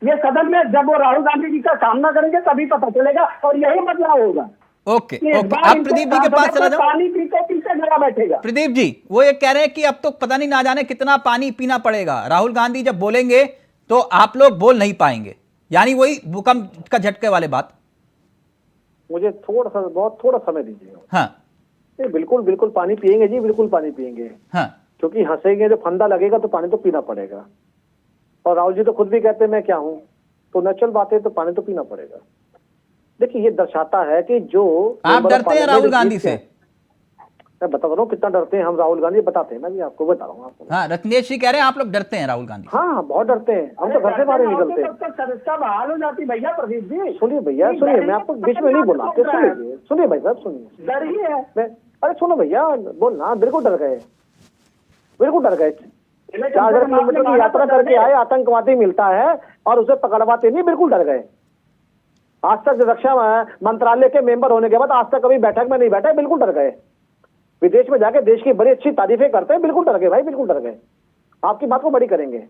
ये सदन में जब वो राहुल गांधी जी का सामना करेंगे तभी पता चलेगा, और यही बदलाव होगा। ओके कि इस ओके। बार अब इनको प्रदीप जी के पास चला जाऊं। पानी पीते पीते गला बैठेगा। प्रदीप जी, वो ये कह रहे हैं कि अब तो पता नहीं ना जाने कितना पानी पीना पड़ेगा, राहुल गांधी जब बोलेंगे तो आप लोग बोल नहीं पाएंगे, यानी वही भूकंप का झटके वाले बात। मुझे थोड़ा समय दीजिए। हाँ नहीं, बिल्कुल बिल्कुल पानी पिएंगे जी, बिल्कुल पानी पिएंगे, हाँ क्योंकि हंसेंगे तो फंदा लगेगा तो पानी तो पीना पड़ेगा। और राहुल जी तो खुद भी कहते हैं मैं क्या हूं, तो नेचुरल बात है, तो पानी तो पीना पड़ेगा। देखिए ये दर्शाता है कि जो आप डरते हैं राहुल गांधी से। मैं बता रहा हूँ कितना डरते हैं हम राहुल गांधी, बताते हैं ना जी, आपको बता रहा हूँ आपको। हाँ, रत्नेश जी कह रहे हैं आप लोग डरते हैं राहुल गांधी से। हाँ बहुत डरते हैं हम, तो घर से बाहर नहीं निकलते। सदस्यता बहाल हो जाती भैया। प्रदीप जी सुनिए भैया, सुनिए, मैं आपको बीच में नहीं बोला, सुनिए भाई साहब, सुनिए। डर ही है। अरे सुनो भैया, बोलना, बिल्कुल डर गए, बिल्कुल डर गए। 4,000 किलोमीटर की यात्रा करके आए, आतंकवादी मिलता है और उसे पकड़वाते नहीं, बिल्कुल डर गए। आज तक रक्षा मंत्रालय के मेंबर होने के बाद आज तक कभी बैठक में नहीं बैठे, बिल्कुल डर गए। विदेश में जाके देश की बड़ी अच्छी तारीफें करते हैं, बिल्कुल डर गए भाई, बिल्कुल डर गए। आपकी बात को बड़ी करेंगे।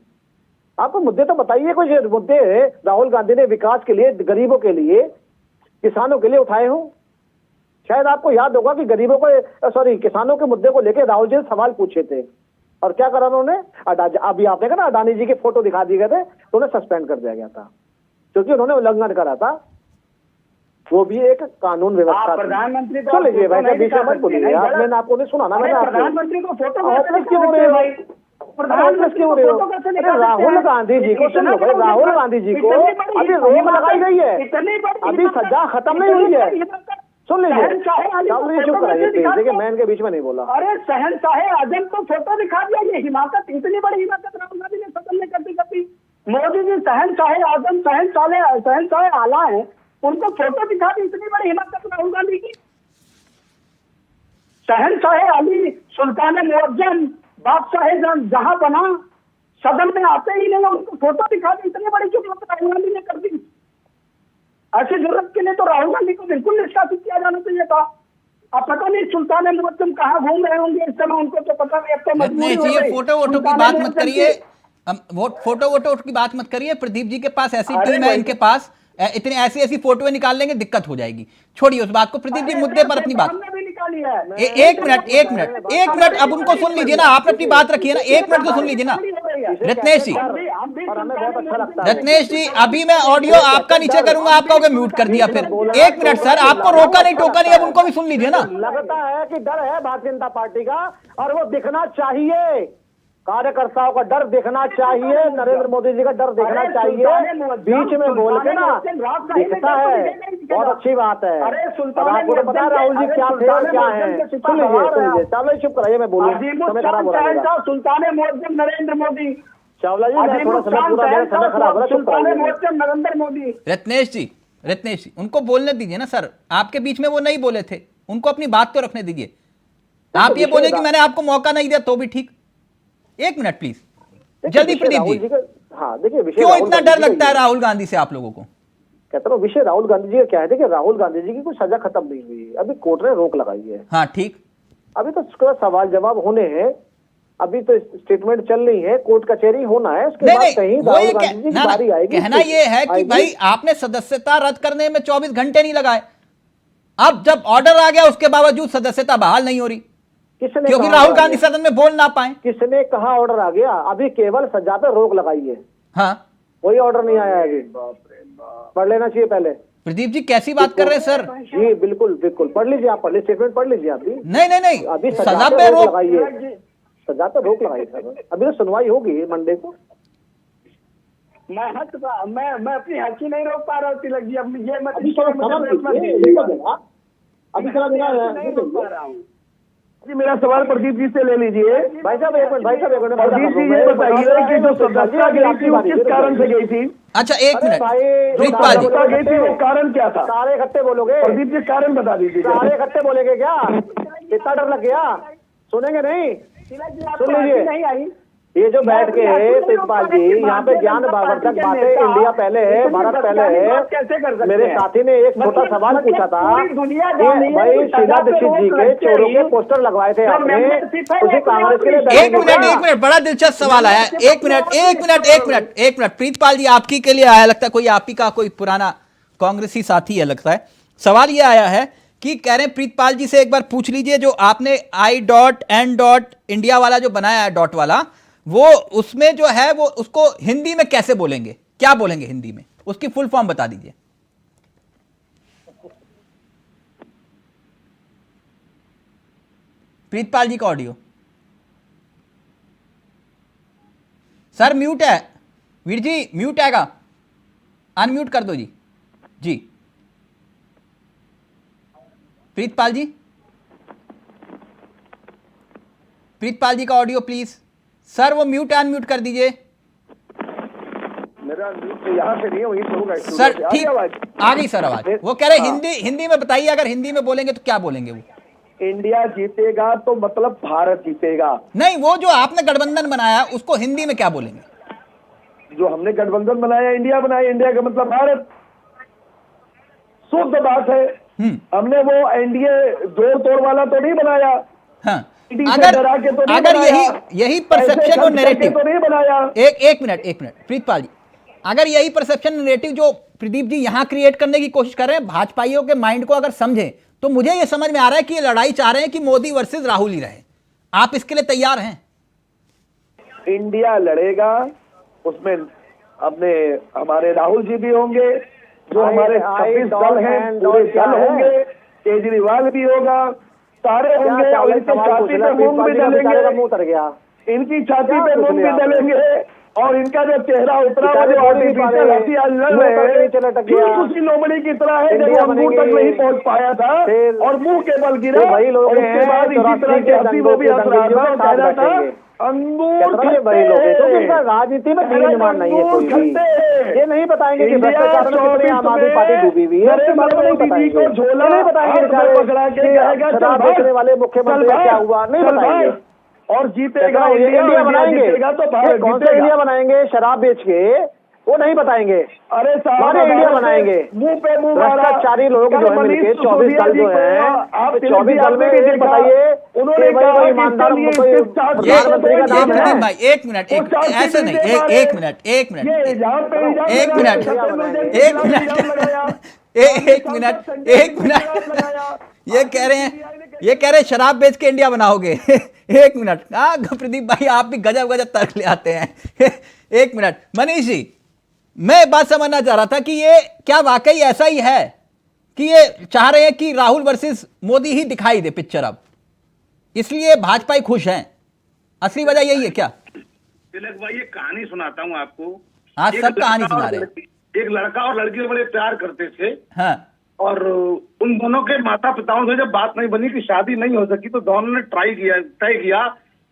आपको मुद्दे तो बताइए, कुछ मुद्दे राहुल गांधी ने विकास के लिए, गरीबों के लिए, किसानों के लिए उठाए हों। शायद आपको याद होगा कि गरीबों को, किसानों के मुद्दे को लेकर राहुल जी ने सवाल पूछे थे, और क्या करा उन्होंने, अभी आपने कहा ना अडानी जी के फोटो दिखा दिए गए थे तो उन्हें सस्पेंड कर दिया गया था, क्योंकि उन्होंने उल्लंघन करा था। वो भी एक कानून व्यवस्था। प्रधानमंत्री सुन लीजिए भाई, बीच में मत बोलिए आप, मैंने आपको नहीं सुना ना, मैंने आपको। प्रधानमंत्री को फोटो क्यों हो रहे हो भाई, प्रधानमंत्री क्यों हो रहे हो? राहुल गांधी जी को सुन लो भाई, राहुल गांधी जी को अभी रोक लगाई गई है, अभी सजा खत्म नहीं हुई है। सुन लीजिए, चुप कराइए प्लीज। देखिए मैं इनके बीच में नहीं बोला। अरे शहनशाह आजम को फोटो दिखा दिया, ये हिमाकत, इतनी बड़ी हिमाकत राहुल गांधी ने सदन में करती करती। मोदी जी शहनशाह आजम, शहनशाह आला है, उनको फोटो दिखा दी, इतनी बड़ी हिमाकत राहुल गांधी की। शहनशाह अली, सुल्तान मुअज्जम, बादशाह जहां बना, सदन में आते ही नहीं उनको फोटो दिखा दी, इतनी बड़ी चुप राहुल गांधी ने कर दी। ऐसी जरूरत के लिए तो राहुल गांधी को बिल्कुल निष्कासित किया जाना चाहिए था। अब पता नहीं सुल्तान मुअज्जम कहाँ घूम रहे होंगे इस समय, उनको तो पता नहीं। अब तो मजबूरी हो गई। फोटो वोटो की बात मत करिए, वो फोटो वोटो की बात मत करिए। प्रदीप जी के पास ऐसी टीम है, इनके पास इतनी ऐसी फोटोएं निकाल लेंगे, दिक्कत हो जाएगी। छोड़िए उस बात को। प्रदीप जी मुद्दे पर अपनी बात। एक मिनट अब उनको सुन लीजिए ना, आपने अपनी बात रखी है ना, 1 मिनट तो सुन लीजिए ना रत्नेश जी। रत्नेश जी, अभी मैं ऑडियो आपका नीचे करूंगा, आपका होगा म्यूट कर दिया फिर। 1 मिनट सर, आपको रोका नहीं टोका नहीं, अब उनको भी सुन लीजिए ना। लगता है कि डर है भारतीय जनता पार्टी का, और वो दिखना चाहिए, कार्यकर्ताओं का डर दिखना चाहिए, नरेंद्र मोदी जी का डर दिखना चाहिए। बीच में बोल के ना दिखता है, बहुत अच्छी बात है। और आपको तो पता है राहुल जी क्या थे और क्या है। सुन लीजिए, चलो चुप कराइए, मैं बोलूँ, समय खराब हो रहा है। सुल्तान मुअज्जम नरेंद्र मोदी, चावला जी, मैं थोड़ा समय पूरा मेरा समय खराब हो रहा है, चुप कराइए। नरेंद्र मोदी। रत्नेश जी उनको बोलने दीजिए ना सर, आपके बीच में वो नहीं बोले थे, उनको अपनी बात तो रखने दीजिए। आप ये बोले कि मैंने आपको मौका नहीं दिया तो भी ठीक। एक मिनट प्लीज, जल्दी प्रदीप जी। हाँ देखिए, क्यों इतना डर लगता है राहुल गांधी से आप लोगों को? कहता हूँ विषय राहुल गांधी जी का क्या है, देखिए राहुल गांधी जी की कोई सजा खत्म नहीं हुई है, अभी कोर्ट ने रोक लगाई है। हाँ ठीक, अभी तो उसका सवाल जवाब होने हैं, अभी तो स्टेटमेंट चल रही है, कोर्ट कचहरी होना है, उसके बाद कहीं राहुल गांधी जी की बारी आएगी। कहना ये है कि भाई आपने सदस्यता रद्द करने में 24 घंटे नहीं लगाए, अब जब ऑर्डर आ गया उसके बावजूद सदस्यता बहाल नहीं हो रही, किसने क्योंकि राहुल गांधी सदन में बोल ना पाए। किसने कहा ऑर्डर आ गया? अभी केवल सजा पे रोक लगाई है। हाँ, कोई ऑर्डर नहीं आया है अभी, पढ़ लेना चाहिए पहले। प्रदीप जी कैसी बात कर रहे हैं सर? जी बिल्कुल बिल्कुल, पढ़ लीजिए, आप पढ़ लीजिए, स्टेटमेंट पढ़ लीजिए। अभी नहीं, अभी सजा पे रोक लगाई है, सजा पे रोक लगाई सर। अभी तो सुनवाई होगी मंडे को। मैं अपनी हक ही नहीं रोक पा रहा हूँ तिलक जी, अपनी ये मत अभी जी। मेरा सवाल प्रदीप जी से ले लीजिए। भाई साहब एक मिनट, प्रदीप जी ये बताइए कि जो सदस्यता गई थी वो किस कारण से गई थी? अच्छा एक मिनट, प्रीतपाल जी गई थी वो कारण क्या था? सारे इकट्ठे बोलोगे? प्रदीप जी कारण बता दीजिए। सारे इकट्ठे बोलेंगे क्या? इतना डर लग गया? सुनेंगे नहीं? सुन लीजिए, नहीं आई ये जो बैठ के है प्रिंसिपाल जी यहाँ पे ज्ञान बावर्धक बातें, इंडिया पहले है, भारत पहले है। मेरे साथी ने एक छोटा सवाल पूछा था कि भाई शीला दीक्षित जी के चोरों के पोस्टर लगवाए थे आपने, उसे कांग्रेस के लिए एक मिनट, बड़ा दिलचस्प सवाल आया। एक मिनट प्रीतपाल जी, आपकी के लिए आया, लगता है कोई आप ही का कोई पुराना कांग्रेसी साथी है लगता है। सवाल ये आया है कि कह रहे हैं प्रीतपाल जी से एक बार पूछ लीजिए, जो आपने I.N.India वाला जो बनाया है डॉट वाला, वो उसमें जो है वो उसको हिंदी में कैसे बोलेंगे, क्या बोलेंगे हिंदी में, उसकी फुल फॉर्म बता दीजिए। प्रीतपाल जी का ऑडियो सर म्यूट है, वीर जी म्यूट हैगा, अनम्यूट कर दो जी। जी प्रीतपाल जी, प्रीतपाल जी का ऑडियो प्लीज सर, वो म्यूट अनम्यूट कर दीजिए। मेरा यहाँ से नहीं है, वहीं से होगा सर। ठीक, आ गई सर आवाज। वो कह रहे हिंदी में बताइए, अगर हिंदी में बोलेंगे तो क्या बोलेंगे वो? इंडिया जीतेगा तो मतलब भारत जीतेगा। नहीं, वो जो आपने गठबंधन बनाया उसको हिंदी में क्या बोलेंगे? जो हमने गठबंधन बनाया, इंडिया बनाया, इंडिया का मतलब भारत, शुद्ध बात है। हमने वो एनडीए जोड़ तोड़ वाला तो नहीं बनाया। हाँ, अगर यही परसेप्शन और नैरेटिव तो नहीं बनाया। एक मिनट प्रीतपाल जी, अगर यही परसेप्शन नैरेटिव जो प्रदीप जी यहां क्रिएट करने की कोशिश कर रहे हैं, भाजपाइयों के माइंड को अगर समझें, तो मुझे यह समझ में आ रहा है कि ये लड़ाई चाह रहे हैं कि मोदी वर्सेस राहुल ही रहे। आप इसके लिए तैयार हैं? इंडिया लड़ेगा, उसमें अपने हमारे राहुल जी भी होंगे, जो हमारे 26 दल हैं पूरे दल होंगे, केजरीवाल भी होगा, सारे होंगे, और इनकी छाती पे मूंग भी डलेंगे, इनकी छाती पे मूंग भी डलेंगे, और इनका जो चेहरा उतरा वो जो आर्टिफिशियल हंसी आज लड़ रहे हैं, फिर उसी लोमड़ी की तरह है जब वो अंगूर तक नहीं पहुंच पाया था और मुंह के बल गिरा, और उसके बाद इसी तरह की हंसी वो भी हंस रहा था, कह रहा था अंगूर राजनीति में निर्माण नहीं है कोई भी। ये नहीं बताएंगे कि भ्रष्टाचार में कितनी आम आदमी पार्टी डूबी हुई है, नहीं बताएंगे शराब बेचने वाले मुख्यमंत्री क्या हुआ, नहीं बताएंगे। और जीतेगा इंडिया बनाएंगे तो कौन सा इंडिया बनाएंगे शराब बेच के, वो नहीं बताएंगे। अरे साहब इंडिया बनाएंगे, मुंह पे मुंह भ्रष्टाचारी लोग जो है मिलके 24 दल जो है, आप 24 दल में ये बताइए उन्होंने ईमानदार प्रधानमंत्री का नाम है। एक मिनट, ऐसे नहीं, एक मिनट, ये कह रहे हैं शराब बेच के इंडिया बनाओगे। एक मिनट, प्रदीप भाई आप भी गजब तर्क ले आते हैं। एक मिनट मनीष जी, मैं बात समझना चाह रहा था कि ये क्या वाकई ऐसा ही है कि ये चाह रहे हैं कि राहुल वर्सेस मोदी ही दिखाई दे पिक्चर अब, इसलिए भाजपा खुश हैं? असली वजह यही है क्या? तिलक भाई, ये कहानी सुनाता हूँ आपको। आज सब कहानी सुना रहे हैं। एक लड़का और लड़की बड़े प्यार करते थे। हाँ। और उन दोनों के माता पिताओं से जब बात नहीं बनी कि शादी नहीं हो सकी, तो दोनों ने तय किया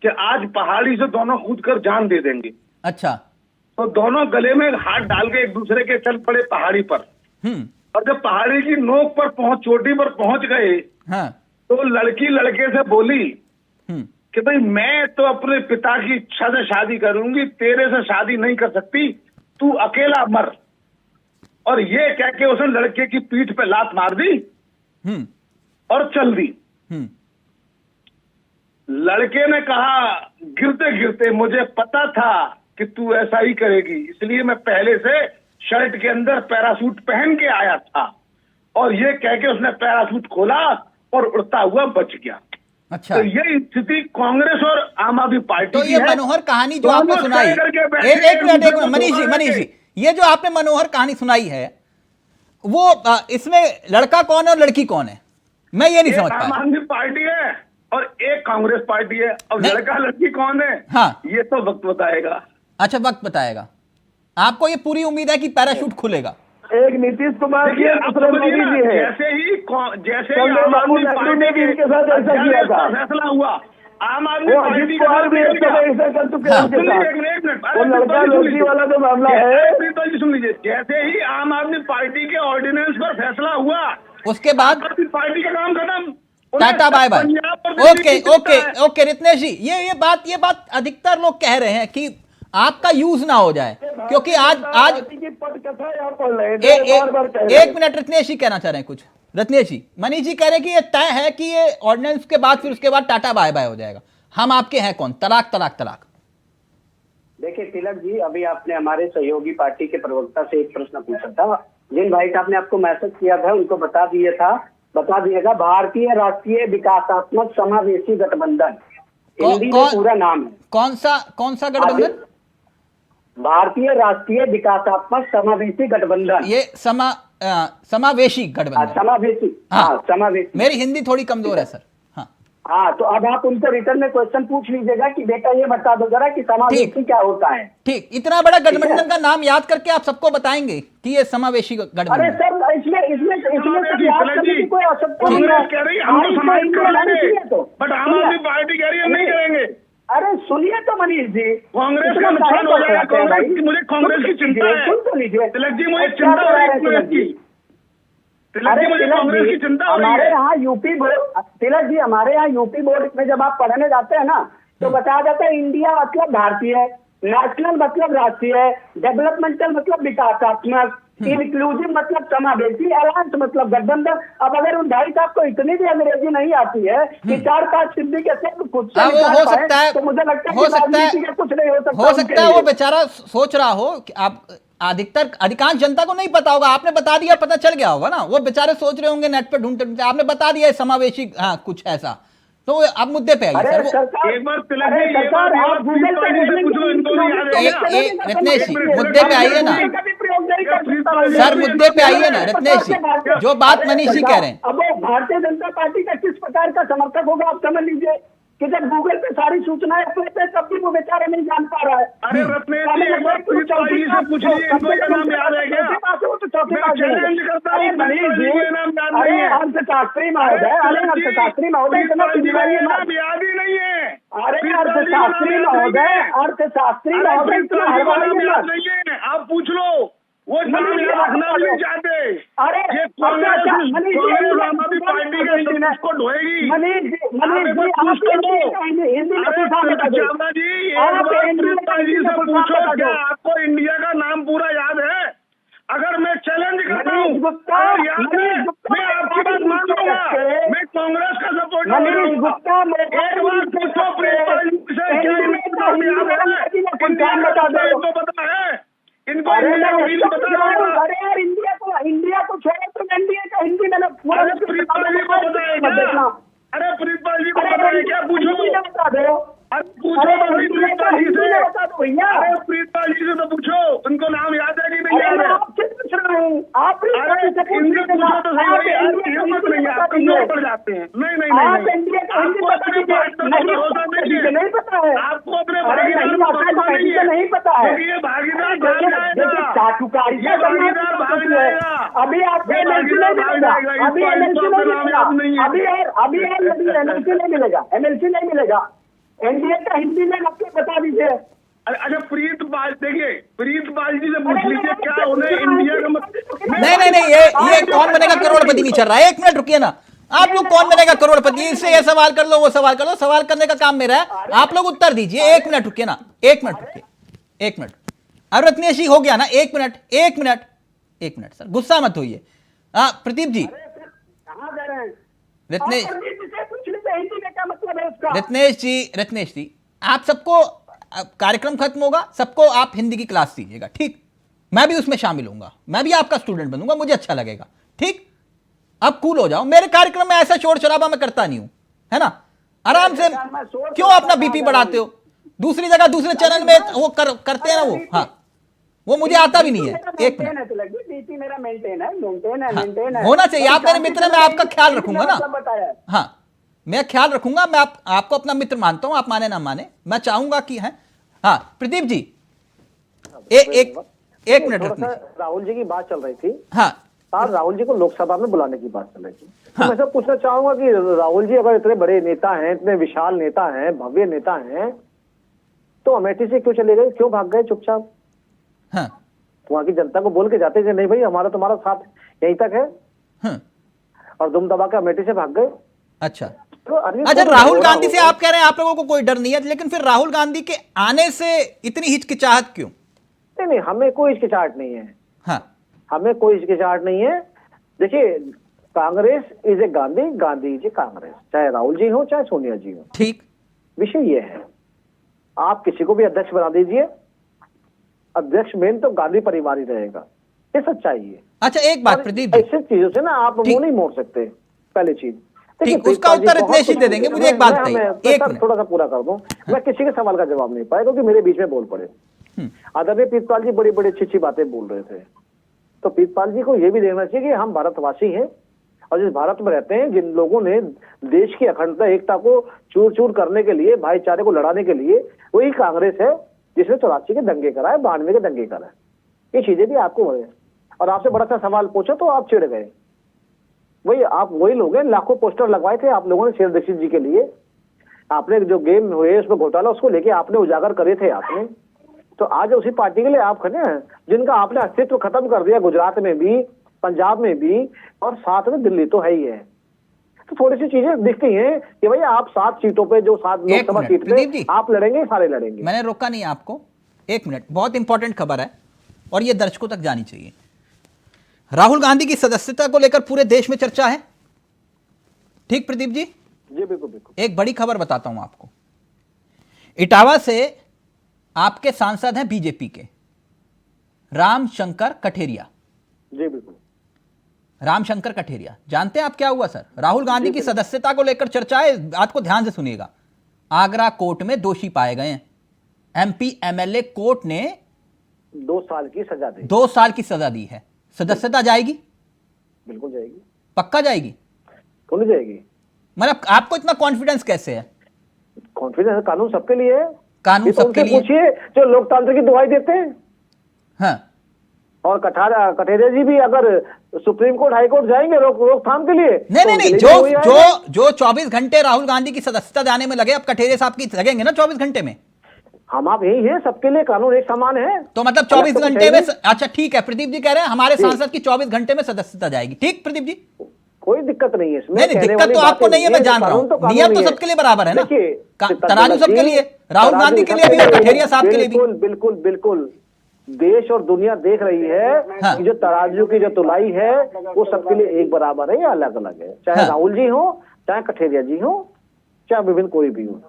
कि आज पहाड़ी से दोनों कूद कर जान दे देंगे। अच्छा। तो दोनों गले में हाथ डाल के एक दूसरे के चल पड़े पहाड़ी पर। और जब पहाड़ी की नोक पर चोटी पर पहुंच गए, हाँ, तो लड़की लड़के से बोली कि भाई मैं तो अपने पिता की इच्छा से शादी करूंगी, तेरे से शादी नहीं कर सकती, तू अकेला मर। और ये कह के उसने लड़के की पीठ पे लात मार दी और चल दी। लड़के ने कहा गिरते गिरते, मुझे पता था कि तू ऐसा ही करेगी, इसलिए मैं पहले से शर्ट के अंदर पैरासूट पहन के आया था। और ये कह के उसने पैरासूट खोला और उड़ता हुआ बच गया। अच्छा, तो ये स्थिति कांग्रेस और आम आदमी पार्टी तो की ये है। मनोहर कहानी जो आपने सुनाई, एक मिनट मनीष जी, ये जो आपने मनोहर कहानी सुनाई है, वो इसमें लड़का कौन है और लड़की कौन है, मैं ये नहीं समझ आम पाया। आदमी पार्टी है और एक कांग्रेस पार्टी है। अब लड़का लड़की कौन है, हाँ, ये तो वक्त बताएगा। अच्छा, वक्त बताएगा। आपको ये पूरी उम्मीद है कि पैराशूट खुलेगा? एक नीतीश कुमार जी है, दूसरे मोदी जी है। जैसे ही आम आदमी पार्टी के इनके साथ ऐसा किया था, फैसला हुआ, आम आदमी वो पार्टी अजीत कुमार भी ऐसा कर चुके हैं उनके साथ। वो लड़का लड़की वाला जो मामला है, प्रीतल जी सुन लीजिए, जैसे ही आम आदमी पार्टी के ऑर्डिनेंस पर फैसला हुआ, उसके बाद आम आदमी पार्टी का काम खत्म, tata bye bye. Okay okay okay Ritnesh ji, ये बात अधिकतर लोग कह रहे हैं कि आपका यूज ना हो जाए, क्योंकि आज एक मिनट रत्नेश जी कहना चाह रहे हैं कुछ। रत्नेश जी, मनीष जी कह रहे हैं कि ये तय है कि ये ऑर्डिनेंस के बाद फिर उसके बाद टाटा बाय बाय हो जाएगा। हम आपके हैं कौन? तलाक तलाक तलाक। देखिए तिलक जी, अभी आपने हमारे सहयोगी पार्टी के प्रवक्ता से एक प्रश्न पूछा था, जिन भाई साहब ने आपको मैसेज किया था उनको बता दिएगा भारतीय राष्ट्रीय विकासात्मक समावेशी गठबंधन, हिंदी में पूरा नाम है। कौन सा गठबंधन? भारतीय राष्ट्रीय विकासात्मक समावेशी गठबंधन। ये समावेशी गठबंधन, समावेशी, हाँ समावेशी। मेरी हिंदी थोड़ी कमजोर है सर। हाँ, तो अब आप उनको रिटर्न में क्वेश्चन पूछ लीजिएगा कि बेटा ये बता दो जरा कि समावेशी क्या होता है। ठीक, इतना बड़ा गठबंधन का नाम याद करके आप सबको बताएंगे कि ये समावेशी गठबंधन। अरे सर, इसमें सब याद करने की कोई आवश्यकता नहीं है। बट आम आदमी पार्टी कह रही है नहीं करेंगे। अरे सुनिए तो मनीष जी, कांग्रेस का नुकसान हो जाएगा। मुझे कांग्रेस की चिंता है तिलक जी, मुझे चिंता हो रही है कांग्रेस की। मुझे कांग्रेस की चिंता हो रही है। हमारे यहाँ यूपी बोर्ड, तिलक जी हमारे यहाँ यूपी बोर्ड में जब आप पढ़ने जाते हैं ना, तो बताया जाता है इंडिया मतलब भारतीय, नेशनल मतलब राष्ट्रीय, डेवलपमेंटल मतलब विकासात्मक, इंक्लूसिव मतलब समावेशी, अलायंस मतलब गठबंधन। अब अगर उन भाई साहब को इतनी भी अंग्रेजी नहीं आती है कि 4-5 हिंदी के शब्द खुद से हो सकता है, तो मुझे लगता है हो सकता है वो बेचारा सोच रहा हो कि आप अधिकांश जनता को नहीं पता होगा, आपने बता दिया, पता चल गया होगा ना। वो बेचारे सोच रहे होंगे नेट पे ढूंढते, आपने बता दिया समावेशी, हाँ कुछ ऐसा। तो अब मुद्दे पे आइए सर। एक बार रत्नेश जी मुद्दे पे आइए ना सर, मुद्दे पे आइए ना रत्नेश जी, जो बात मनीष जी कह रहे हैं। अब भारतीय जनता पार्टी का किस प्रकार का समर्थक होगा आप समझ लीजिए कि जब गूगल पे सारी सूचनाएं अपने तब भी वो बेचारा नहीं जान पा रहा है। अरे रत्नेश जी, एक बार प्रीतपाल जी से पूछिए, इनको का नाम याद है क्या? वो तो चौथी बात है। चैलेंज करता हूं, प्रीतपाल जी का नाम याद नहीं है। अर्थशास्त्री महोदय, अर्थशास्त्री महोदय, नाम याद ही नहीं है। अरे अर्थशास्त्री महोदय, अर्थशास्त्री महोदय, इतना याद नहीं है, आप पूछ लो। वो नाम याद रखना भी नहीं चाहते। अरे ये कांग्रेस आम आदमी पार्टी के सब को ढोएगी। मनीष जी, हिंदी में चावला जी, एक बार प्रीतपाल जी से पूछो, क्या आपको इंडिया का नाम पूरा याद है? अगर मैं चैलेंज करता हूँ और याद है, मैं आपकी बात मान लूंगा, मैं कांग्रेस का सपोर्ट करूंगा। एक बार पूछो प्रीतपाल जी से, क्या इनको नाम याद है? इनको पता है? इनको इंडिया को छोड़ो तो एनडीए का हिंदी में पूरा प्रीतपाल जी को पता है क्या? अरे प्रीतपाल जी को पता है क्या? पूछो, बता दो। प्रीतपाल जी से, अरे प्रीतपाल जी से तो पूछो, उनको नाम याद है कि नहीं याद है? आपसे पूछ रहा हूँ, आप इनसे पूछो तो सही, हिम्मत नहीं है, आप कमजोर पड़ जाते हैं। नहीं, आपको अपने पार्टनर पर भरोसा नहीं है, नहीं पता है आपको अपने भागीदार पर भरोसा नहीं है, नहीं पता है, क्योंकि ये भागीदार भाग जाएगा, ये भागीदार भाग जाएगा। अभी आपको एमएलसी नहीं मिलेगा, अभी एमएलसी नहीं मिलेगा, एमएलसी नहीं मिलेगा। एनडीए का हिंदी में आपको बता दीजिए। अच्छा प्रीतपाल, देखिए प्रीतपाल जी से पूछ लीजिए क्या उन्हें इंडिया का नहीं, ये कौन बनेगा करोड़पति नहीं चल रहा है। एक मिनट रुकिए ना, आप लोग कौन बनेगा करोड़पति, इससे ये सवाल कर लो वो सवाल कर लो, सवाल करने का काम मेरा है, आप लोग उत्तर दीजिए। 1 मिनट रुकिए ना, 1 मिनट रुकिए, 1 मिनट। अब रत्नेश जी हो गया ना, 1 मिनट 1 मिनट 1 मिनट सर, गुस्सा मत होइए। प्रदीप जी, रत्नेश जी आप सबको कार्यक्रम खत्म होगा, सबको आप हिंदी की क्लास दीजिएगा, ठीक? मैं भी उसमें शामिल होऊंगा, मैं भी आपका स्टूडेंट बनूंगा, मुझे अच्छा लगेगा, ठीक? अब कूल हो जाओ, मेरे कार्यक्रम में ऐसा शोर शराबा मैं करता नहीं हूं, है ना? आराम से, क्यों अपना बीपी बढ़ाते हो? दूसरी जगह दूसरे चैनल में वो करते हैं ना वो, हाँ वो मुझे आता भी नहीं है। 1 मिनट, मेरा मेंटेन है, होना चाहिए। आप मेरे मित्र, मैं आपका ख्याल रखूंगा ना, हाँ मैं ख्याल रखूंगा, मैं आपको अपना मित्र मानता हूं, आप माने ना माने, मैं चाहूंगा कि है। हाँ प्रदीप जी, एक मिनट रखना। राहुल जी की बात चल रही थी, हाँ आज राहुल जी को लोकसभा में बुलाने की बात चल रही थी। तो मैं सब पूछना चाहूंगा कि राहुल जी अगर इतने बड़े नेता हैं, इतने विशाल नेता हैं, भव्य नेता हैं, तो अमेठी से क्यों चले गए, क्यों भाग गए चुपचाप? हाँ वहां की जनता को बोल के जाते कि नहीं भाई हमारा तुम्हारा साथ यहीं तक है, हाँ और दुम दबा के अमेठी से भाग गए। अच्छा तो अच्छा, राहुल गांधी से आप कह रहे हैं आप लोगों को कोई डर नहीं है, लेकिन फिर राहुल गांधी के आने से इतनी हिचकिचाहट क्यों? नहीं, हमें कोई हिचकिचाहट नहीं है। हाँ हमें कोई हिचकिचाहट नहीं है। देखिए, Congress is a Gandhi, Gandhi is a Congress, चाहे राहुल जी हो चाहे सोनिया जी हो, ठीक। विषय ये है, आप किसी को भी अध्यक्ष बना दीजिए, अध्यक्ष मेन तो गांधी परिवार ही रहेगा, ये सच्चाई है। अच्छा एक बात प्रदीप जी, ऐसी चीजों से ना आप मुंह नहीं मोड़ सकते, पहली चीज। ठीक, उसका उत्तर रत्नेश जी दे देंगे। मुझे एक बात बताइए, थोड़ा सा पूरा कर दूं, मैं किसी के सवाल का जवाब नहीं पाया क्योंकि मेरे बीच में बोल पड़े। आदरणीय प्रीतपाल जी बड़ी बड़ी अच्छी अच्छी बातें बोल रहे थे, तो प्रीतपाल जी को यह भी देखना चाहिए कि हम भारतवासी हैं, और जिस भारत में रहते हैं, जिन लोगों ने देश की अखंडता एकता को चूर चूर करने के लिए, भाईचारे को लड़ाने के लिए, वही कांग्रेस है जिसने 84 के दंगे कराए, 92 के दंगे कराए। ये चीजें भी आपको है, और आपसे बड़ा सा सवाल पूछो तो आप चिढ़ गए। वही आप वही लोग हैं, लाखों पोस्टर लगवाए थे आप लोगों ने शेर दीक्षित जी के लिए, आपने जो गेम हुए उसमें घोटाला उसको लेके आपने उजागर करे थे आपने, तो आज उसी पार्टी के लिए आप खड़े हैं जिनका आपने अस्तित्व खत्म कर दिया, गुजरात में भी, पंजाब में भी, और साथ में दिल्ली तो है ही है। तो थोड़ी सी चीजें दिखती हैं कि भाई आप 7 सीटों पे, जो 7 लोकसभा सीट पे आप लड़ेंगे, सारे लड़ेंगे। मैंने रोका नहीं आपको, 1 मिनट, बहुत इंपॉर्टेंट खबर है और ये दर्शकों तक जानी चाहिए। राहुल गांधी की सदस्यता को लेकर पूरे देश में चर्चा है, ठीक प्रदीप जी? जी बिल्कुल बिल्कुल। एक बड़ी खबर बताता हूं आपको, इटावा से आपके सांसद हैं बीजेपी के रामशंकर कठेरिया। जी बिल्कुल। रामशंकर कठेरिया, जानते हैं आप क्या हुआ सर? राहुल गांधी की सदस्यता को लेकर चर्चा है, आपको ध्यान से सुनिएगा। आगरा कोर्ट में दोषी पाए गए हैं, एमपी एमएलए कोर्ट ने 2 साल की सजा दी, 2 साल की सजा दी है। सदस्यता जाएगी? बिल्कुल जाएगी। पक्का जाएगी? क्यों नहीं जाएगी? मतलब आपको इतना कॉन्फिडेंस कैसे है? कॉन्फिडेंस, कानून सबके लिए है, कानून सबके लिए। पूछिए जो लोकतंत्र की दुहाई देते हैं। हाँ। और कठेरिया जी भी अगर सुप्रीम कोर्ट हाई कोर्ट जाएंगे रोकथाम के लिए, नहीं, जो 24 घंटे राहुल गांधी की सदस्यता जाने में लगे, अब कठेरिया साहब की लगेंगे ना 24 घंटे में। हम आप यही है, सबके लिए कानून एक समान है। तो मतलब 24 घंटे में, अच्छा ठीक है, प्रदीप जी कह रहे हैं हमारे सांसद की 24 घंटे में सदस्यता जाएगी, ठीक प्रदीप जी? कोई दिक्कत नहीं है इसमें। नहीं, दिक्कत तो आपको नहीं है, मैं जान रहा हूं, नियम तो सबके लिए बराबर है ना, तराजू सबके लिए, राहुल गांधी के लिए भी और कठेरिया साहब के लिए भी। बिल्कुल बिल्कुल, देश और दुनिया देख रही है कि जो तराजू की जो तुलाई है वो सबके लिए एक बराबर है या अलग अलग है, चाहे राहुल जी हो, चाहे कठेरिया जी हो, चाहे विभिन्न कोई भी हो।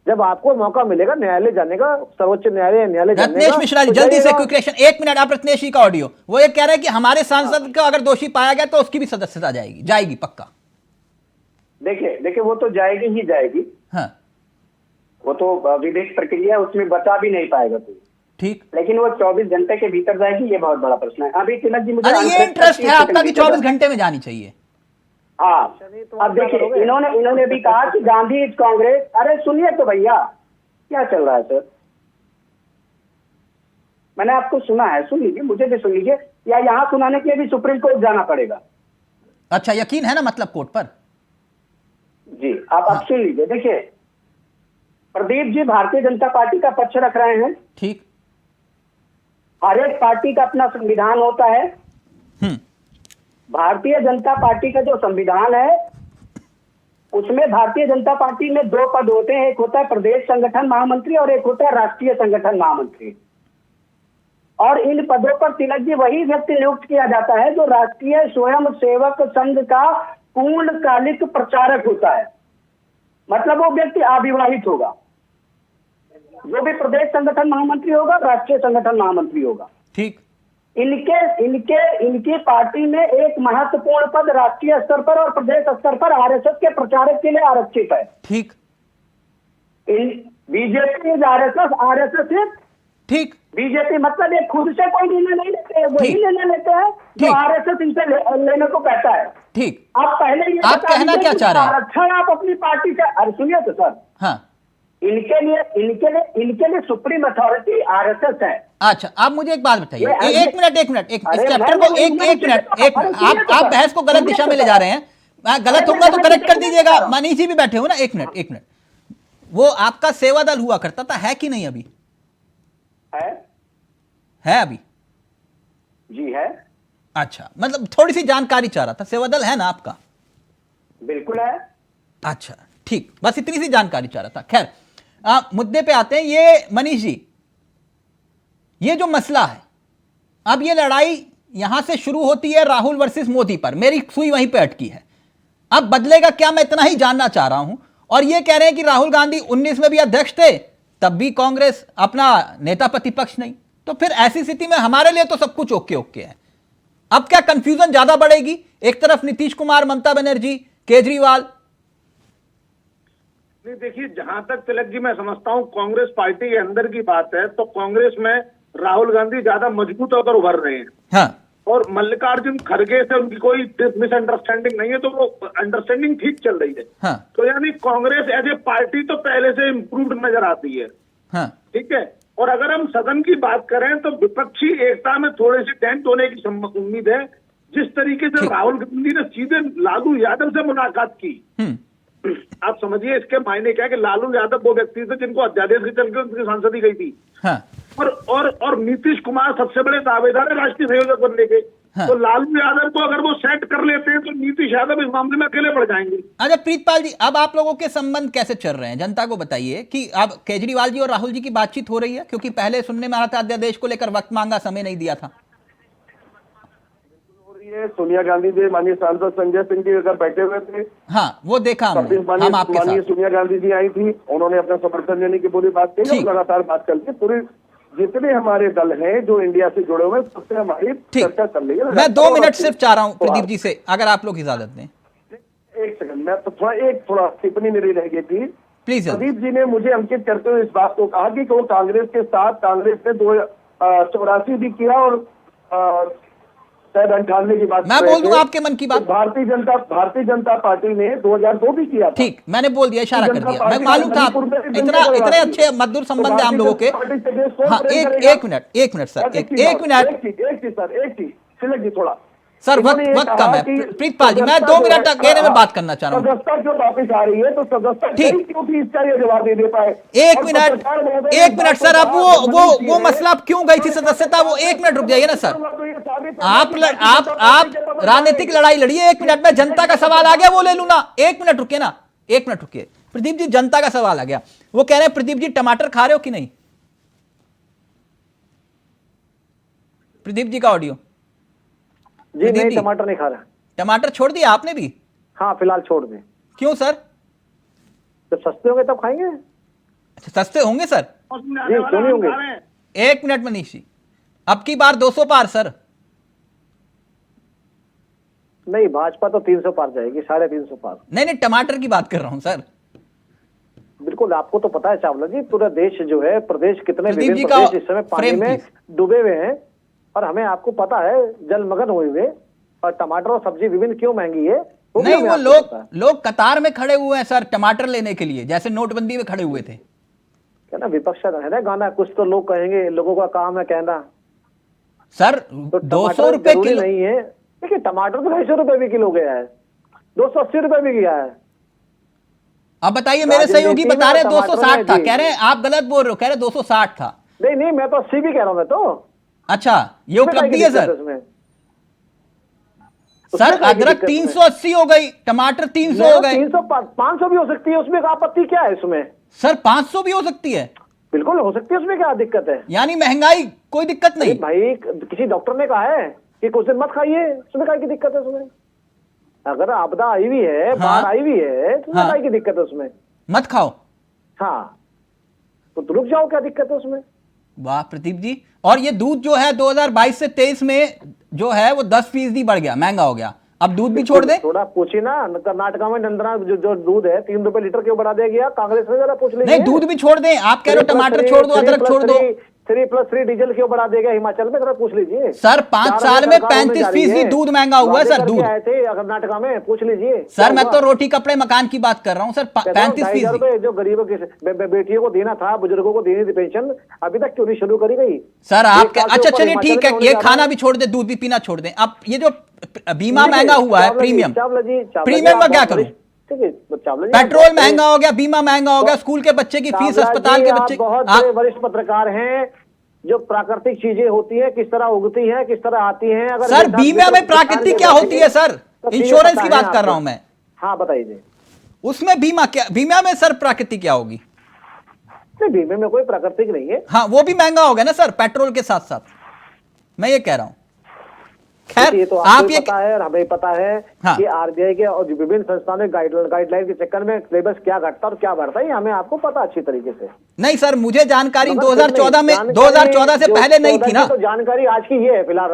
जब आपको मौका मिलेगा न्यायालय जाने का, सर्वोच्च न्यायालय जाने का। रत्नेश मिश्रा जी जल्दी से क्विक क्वेश्चन, 1 मिनट। आप रत्नेश जी का ऑडियो, वो ये कह रहे हैं कि हमारे सांसद का अगर दोषी पाया गया तो उसकी भी सदस्यता जाएगी पक्का। देखिए वो तो जाएगी ही जाएगी। हाँ, वो तो विधिक प्रक्रिया, उसमें बचा भी नहीं पाएगा कोई, ठीक। लेकिन वो 24 घंटे के भीतर जाएगी, ये बहुत बड़ा प्रश्न है। अभी तिलक जी, मुझे ये इंटरेस्ट है आपका कि 24 घंटे में जानी चाहिए। हाँ, अब देखिए इन्होंने भी कहा कि गांधी इज कांग्रेस। अरे सुनिए तो भैया, क्या चल रहा है सर? मैंने आपको सुना है, सुन लीजिए, मुझे भी सुन लीजिए, या यहाँ सुनाने के लिए भी सुप्रीम कोर्ट जाना पड़ेगा? अच्छा, यकीन है ना मतलब कोर्ट पर? जी, आप सुन लीजिए। देखिए, प्रदीप जी भारतीय जनता पार्टी का पक्ष रख रहे हैं, ठीक। हर एक पार्टी का अपना संविधान होता है। भारतीय जनता पार्टी का जो संविधान है उसमें भारतीय जनता पार्टी में 2 पद होते हैं, एक होता है प्रदेश संगठन महामंत्री और एक होता है राष्ट्रीय संगठन महामंत्री। और इन पदों पर तिलक जी वही व्यक्ति नियुक्त किया जाता है जो राष्ट्रीय स्वयं सेवक संघ का पूर्णकालिक प्रचारक होता है, मतलब वो व्यक्ति अविवाहित होगा। जो भी प्रदेश संगठन महामंत्री होगा, राष्ट्रीय संगठन महामंत्री होगा। ठीक। इनकी पार्टी में एक महत्वपूर्ण पद राष्ट्रीय स्तर पर और प्रदेश स्तर पर आरएसएस के प्रचारक के लिए आरक्षित है। ठीक। बीजेपी इज आरएसएस है। ठीक। बीजेपी मतलब ये खुद से कोई निर्णय नहीं लेते हैं, वही निर्णय लेते हैं जो आरएसएस इनसे लेने को कहता है। ठीक। आप पहले ये आप कहना क्या चाह रहे हैं? आरक्षण आप अपनी पार्टी से, अरे सुनिए तो सर, हाँ, इनके लिए सुप्रीम अथॉरिटी आरएसएस है। अच्छा, आप मुझे एक बात बताइए, एक मिनट इस चैप्टर को एक मिनट, आप बहस को गलत दिशा में ले जा रहे हैं। गलत होगा तो करेक्ट कर दीजिएगा। मनीष जी भी बैठे हो ना, एक मिनट। वो आपका सेवा दल हुआ करता था, है कि नहीं अभी? है अभी? जी है। अच्छा, मतलब थोड़ी सी जानकारी चाह रहा था। सेवा दल है ना आपका? बिल्कुल है। अच्छा ठीक, बस इतनी सी जानकारी चाह रहा था। खैर, मुद्दे पे आते हैं। ये मनीष जी, ये जो मसला है, अब ये लड़ाई यहां से शुरू होती है राहुल वर्सेस मोदी पर, मेरी सुई वहीं पे अटकी है। अब बदलेगा क्या, मैं इतना ही जानना चाह रहा हूं। और ये कह रहे हैं कि राहुल गांधी 19 में भी अध्यक्ष थे, तब भी कांग्रेस अपना नेता प्रतिपक्ष नहीं, तो फिर ऐसी स्थिति में हमारे लिए तो सब कुछ ओके है। अब क्या कंफ्यूजन ज्यादा बढ़ेगी? एक तरफ नीतीश कुमार, ममता बनर्जी, केजरीवाल। नहीं देखिए, जहां तक तिलक जी मैं समझता हूं कांग्रेस पार्टी के अंदर की बात है, तो कांग्रेस में राहुल गांधी ज्यादा मजबूत होकर उभर रहे हैं। हाँ। और मल्लिकार्जुन खड़गे से उनकी कोई मिसअंडरस्टैंडिंग नहीं है, तो वो अंडरस्टैंडिंग ठीक चल रही है। हाँ। तो यानी कांग्रेस एज ए पार्टी तो पहले से इम्प्रूव्ड नजर आती है। हाँ। ठीक है। और अगर हम सदन की बात करें तो विपक्षी एकता में थोड़े से डेंट होने की उम्मीद है। जिस तरीके से राहुल गांधी ने सीधे लालू यादव से मुलाकात की, आप समझिए इसके मायने क्या है कि लालू यादव वो व्यक्ति थे जिनको अध्यादेश के चलकर उनकी सांसदी गई थी। हाँ। और नीतीश कुमार सबसे बड़े दावेदार है राष्ट्रीय संयोजक बनने के। हाँ। तो लालू यादव को अगर वो सेट कर लेते हैं तो नीतीश यादव इस मामले में अकेले पड़ जाएंगे। अच्छा प्रीतपाल जी, अब आप लोगों के संबंध कैसे चल रहे हैं, जनता को बताइए कि अब केजरीवाल जी और राहुल जी की बातचीत हो रही है? क्योंकि पहले सुनने में आ रहा था अध्यादेश को लेकर वक्त मांगा, समय नहीं दिया था। सोनिया गांधी जी, माननीय सांसद संजय सिंह जी अगर बैठे हुए थे। हाँ, वो देखा हमने, हम आपके साथ। माननीय सोनिया गांधी जी आई थी, उन्होंने अपना समर्थन देने की पूरी बात कही और लगातार बात करके पूरी जितने हमारे दल हैं जो इंडिया से जुड़े हुए सबसे हमारी चर्चा चल रही है। मैं 2 मिनट सिर्फ चाह रहा हूँ प्रदीप जी से, अगर आप लोग इजाजत दें। एक सेकंड, मैं तो थोड़ा टिप्पणी मेरी रह गई थी प्लीज। प्रदीप जी ने मुझे अंकित करते हुए इस बात को कहा कि वो कांग्रेस के साथ, कांग्रेस ने 84 भी किया और शायद 98 की बात। मैं बोल दूं आपके मन की बात। भारतीय जनता पार्टी ने 2002 भी किया था। ठीक, मैंने बोल दिया, इशारा कर दिया, मैं मालूम था। इतने अच्छे मधुर संबंध है हम लोगों के। हाँ, एक मिनट सर, एक मिनट तिलक जी थोड़ा सर, वक्त कम है। प्रीतपाल जी, मैं 2 मिनट घेरे में बात करना चाह रहा हूँ। सदस्यता क्यों वापिस आ रही है, तो सदस्यता क्यों थी, इसका ये जवाब नहीं दे पाए। एक मिनट सर, अब वो मसला क्यों गई थी सदस्यता, वो 1 मिनट रुक जाइए ना सर। आप राजनीतिक लड़ाई लड़िए, 1 मिनट में जनता का सवाल आ गया, वो ले लू ना। 1 मिनट रुकिए ना, 1 मिनट रुकिए। प्रदीप जी, जनता का सवाल आ गया। वो कह रहे हैं प्रदीप जी टमाटर खा रहे हो कि नहीं? प्रदीप जी का ऑडियो। जी नहीं, टमाटर नहीं खा रहा। टमाटर छोड़ दिया आपने भी? हाँ, फिलहाल छोड़ दें। क्यों सर? जब सस्ते होंगे तब खाएंगे। अच्छा, सस्ते होंगे सर? जी, क्यों नहीं होंगे। 1 मिनट मनीष जी, अब की बार 200 पार सर? नहीं, भाजपा तो 300 पार जाएगी, 350 पार। नहीं, टमाटर की बात कर रहा हूं सर। बिल्कुल, आपको तो पता है चावला जी, पूरा देश जो है, प्रदेश कितने विभिन्न प्रदेश इस समय पानी में डूबे हुए हैं, और हमें आपको पता है जलमग्न हुए हुए। और टमाटर और सब्जी विभिन्न क्यों महंगी है? नहीं, वो लोग कतार में खड़े हुए हैं सर टमाटर लेने के लिए, जैसे नोटबंदी में खड़े हुए थे। क्या ना, विपक्ष है ना गाना, कुछ तो लोग कहेंगे, लोगों का काम है कहना। सर तो 200 रुपए किलो नहीं है। देखिए, टमाटर तो 250 रुपए भी किलो गया है, 280 रुपए भी गया है। अब बताइए, मेरे सहयोगी बता रहे 260 था, कह रहे हैं आप गलत बोल रहे हो, कह रहे 260 था। नहीं, मैं तो 80 भी कह रहा हूं। मैं तो अच्छा, ये उपलब्धि है सर। सर उसमें क्या अदरक दिक्कत है? 380 हो गई, टमाटर 300 हो गए। 300 500 भी हो सकती है, उसमें आपत्ति क्या है इसमें? सर 500 भी हो सकती है, बिल्कुल हो सकती है, उसमें क्या दिक्कत है? यानी महंगाई कोई दिक्कत नहीं। भाई किसी डॉक्टर ने कहा है कि कुछ दिन मत खाइए, उसमें क्या की दिक्कत है उसमें? अगर आपदा आई हुई है, बाढ़ आई हुई है, तो उसमें क्या की दिक्कत है उसमें? मत खाओ। हाँ, तो रुक जाओ, क्या दिक्कत है उसमें? वाह प्रदीप जी। और ये दूध जो है 2022 से 23 में जो है वो 10% बढ़ गया, महंगा हो गया। अब दूध भी छोड़ दे। थोड़ा पूछिए ना, कर्नाटका में नंदना जो दूध है 3 रुपए लीटर क्यों बढ़ा दिया गया? कांग्रेस ने जरा पूछ लीजिए। नहीं, दूध भी छोड़ दें, आप कह रहे हो टमाटर छोड़ दो, अदरक छोड़ दो। 3+3 डीजल क्यों बढ़ा देगा हिमाचल में, जरा पूछ लीजिए। सर 5 साल में 35% दूध महंगा हुआ है सर। दूध आए थे कर्नाटका में, पूछ लीजिए। सर मैं तो रोटी कपड़े मकान की बात कर रहा हूँ सर। 35% जो गरीबों के बेटियों को देना था, बुजुर्गों को देनी थी पेंशन, अभी तक क्यों नहीं शुरू करी गई? सर आप अच्छा चलिए ठीक है, ये खाना भी छोड़ दे, दूध भी पीना छोड़ दें। अब ये जो बीमा महंगा हुआ है, प्रीमियम का क्या करूं? पेट्रोल महंगा हो गया, बीमा महंगा हो गया, स्कूल के बच्चे की फीस, अस्पताल के बच्चे। बहुत बड़े वरिष्ठ पत्रकार हैं, जो प्राकृतिक चीजें होती हैं किस तरह उगती हैं, किस तरह आती हैं। अगर सर बीमा में प्राकृतिक क्या होती है सर? इंश्योरेंस की बात कर रहा हूं मैं। हाँ बताइए। उसमें बीमा क्या, बीमा में सर प्राकृतिक क्या होगी? नहीं, बीमे में कोई प्राकृतिक नहीं है। हाँ वो भी महंगा हो गया ना सर, पेट्रोल के साथ साथ, मैं ये कह रहा हूं। खैर ये तो आप ये पता है और हमें पता है कि आरबीआई के और विभिन्न संस्थानों गाइडलाइन के चक्कर में सिलेबस क्या घटता और क्या बढ़ता है, हमें आपको पता अच्छी तरीके से। नहीं सर, मुझे जानकारी 2014 से पहले नहीं थी ना। तो जानकारी आज की ये है फिलहाल,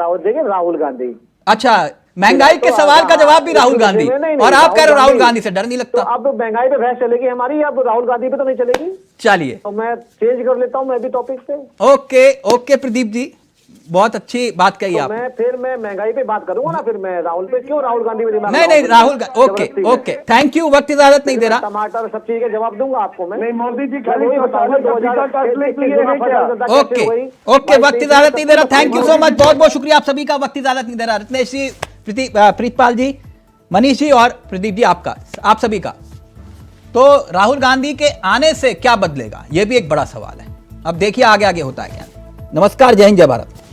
राहुल गांधी। अच्छा, महंगाई के सवाल का जवाब भी राहुल गांधी, और आप कह रहे हो राहुल गांधी से डर नहीं लगता? तो अब महंगाई पे बहस चलेगी हमारी, अब राहुल गांधी पे तो नहीं चलेगी। चलिए तो मैं चेंज कर लेता हूँ मैं भी टॉपिक से। ओके प्रदीप जी, बहुत अच्छी बात कही आप। मैं महंगाई पे बात करूंगा ना, फिर मैं राहुल पे क्यों, राहुल गांधी पे दिमाग नहीं राहुल, ओके थैंक यू, वक्त इजाजत नहीं दे रहा। टमाटर सब चीज का जवाब दूंगा आपको मैं। नहीं मोदी जी खाली ओके वक्त इजाजत नहीं दे रहा। थैंक यू सो मच, बहुत बहुत शुक्रिया आप सभी का, वक्त इजाजत नहीं दे रहा। रत्नेश जी, प्रीतपाल जी, मनीष जी और प्रदीप जी, आपका, आप सभी का। तो राहुल गांधी के आने से क्या बदलेगा, यह भी एक बड़ा सवाल है। अब देखिए आगे आगे होता है क्या। नमस्कार, जय हिंद, जय भारत।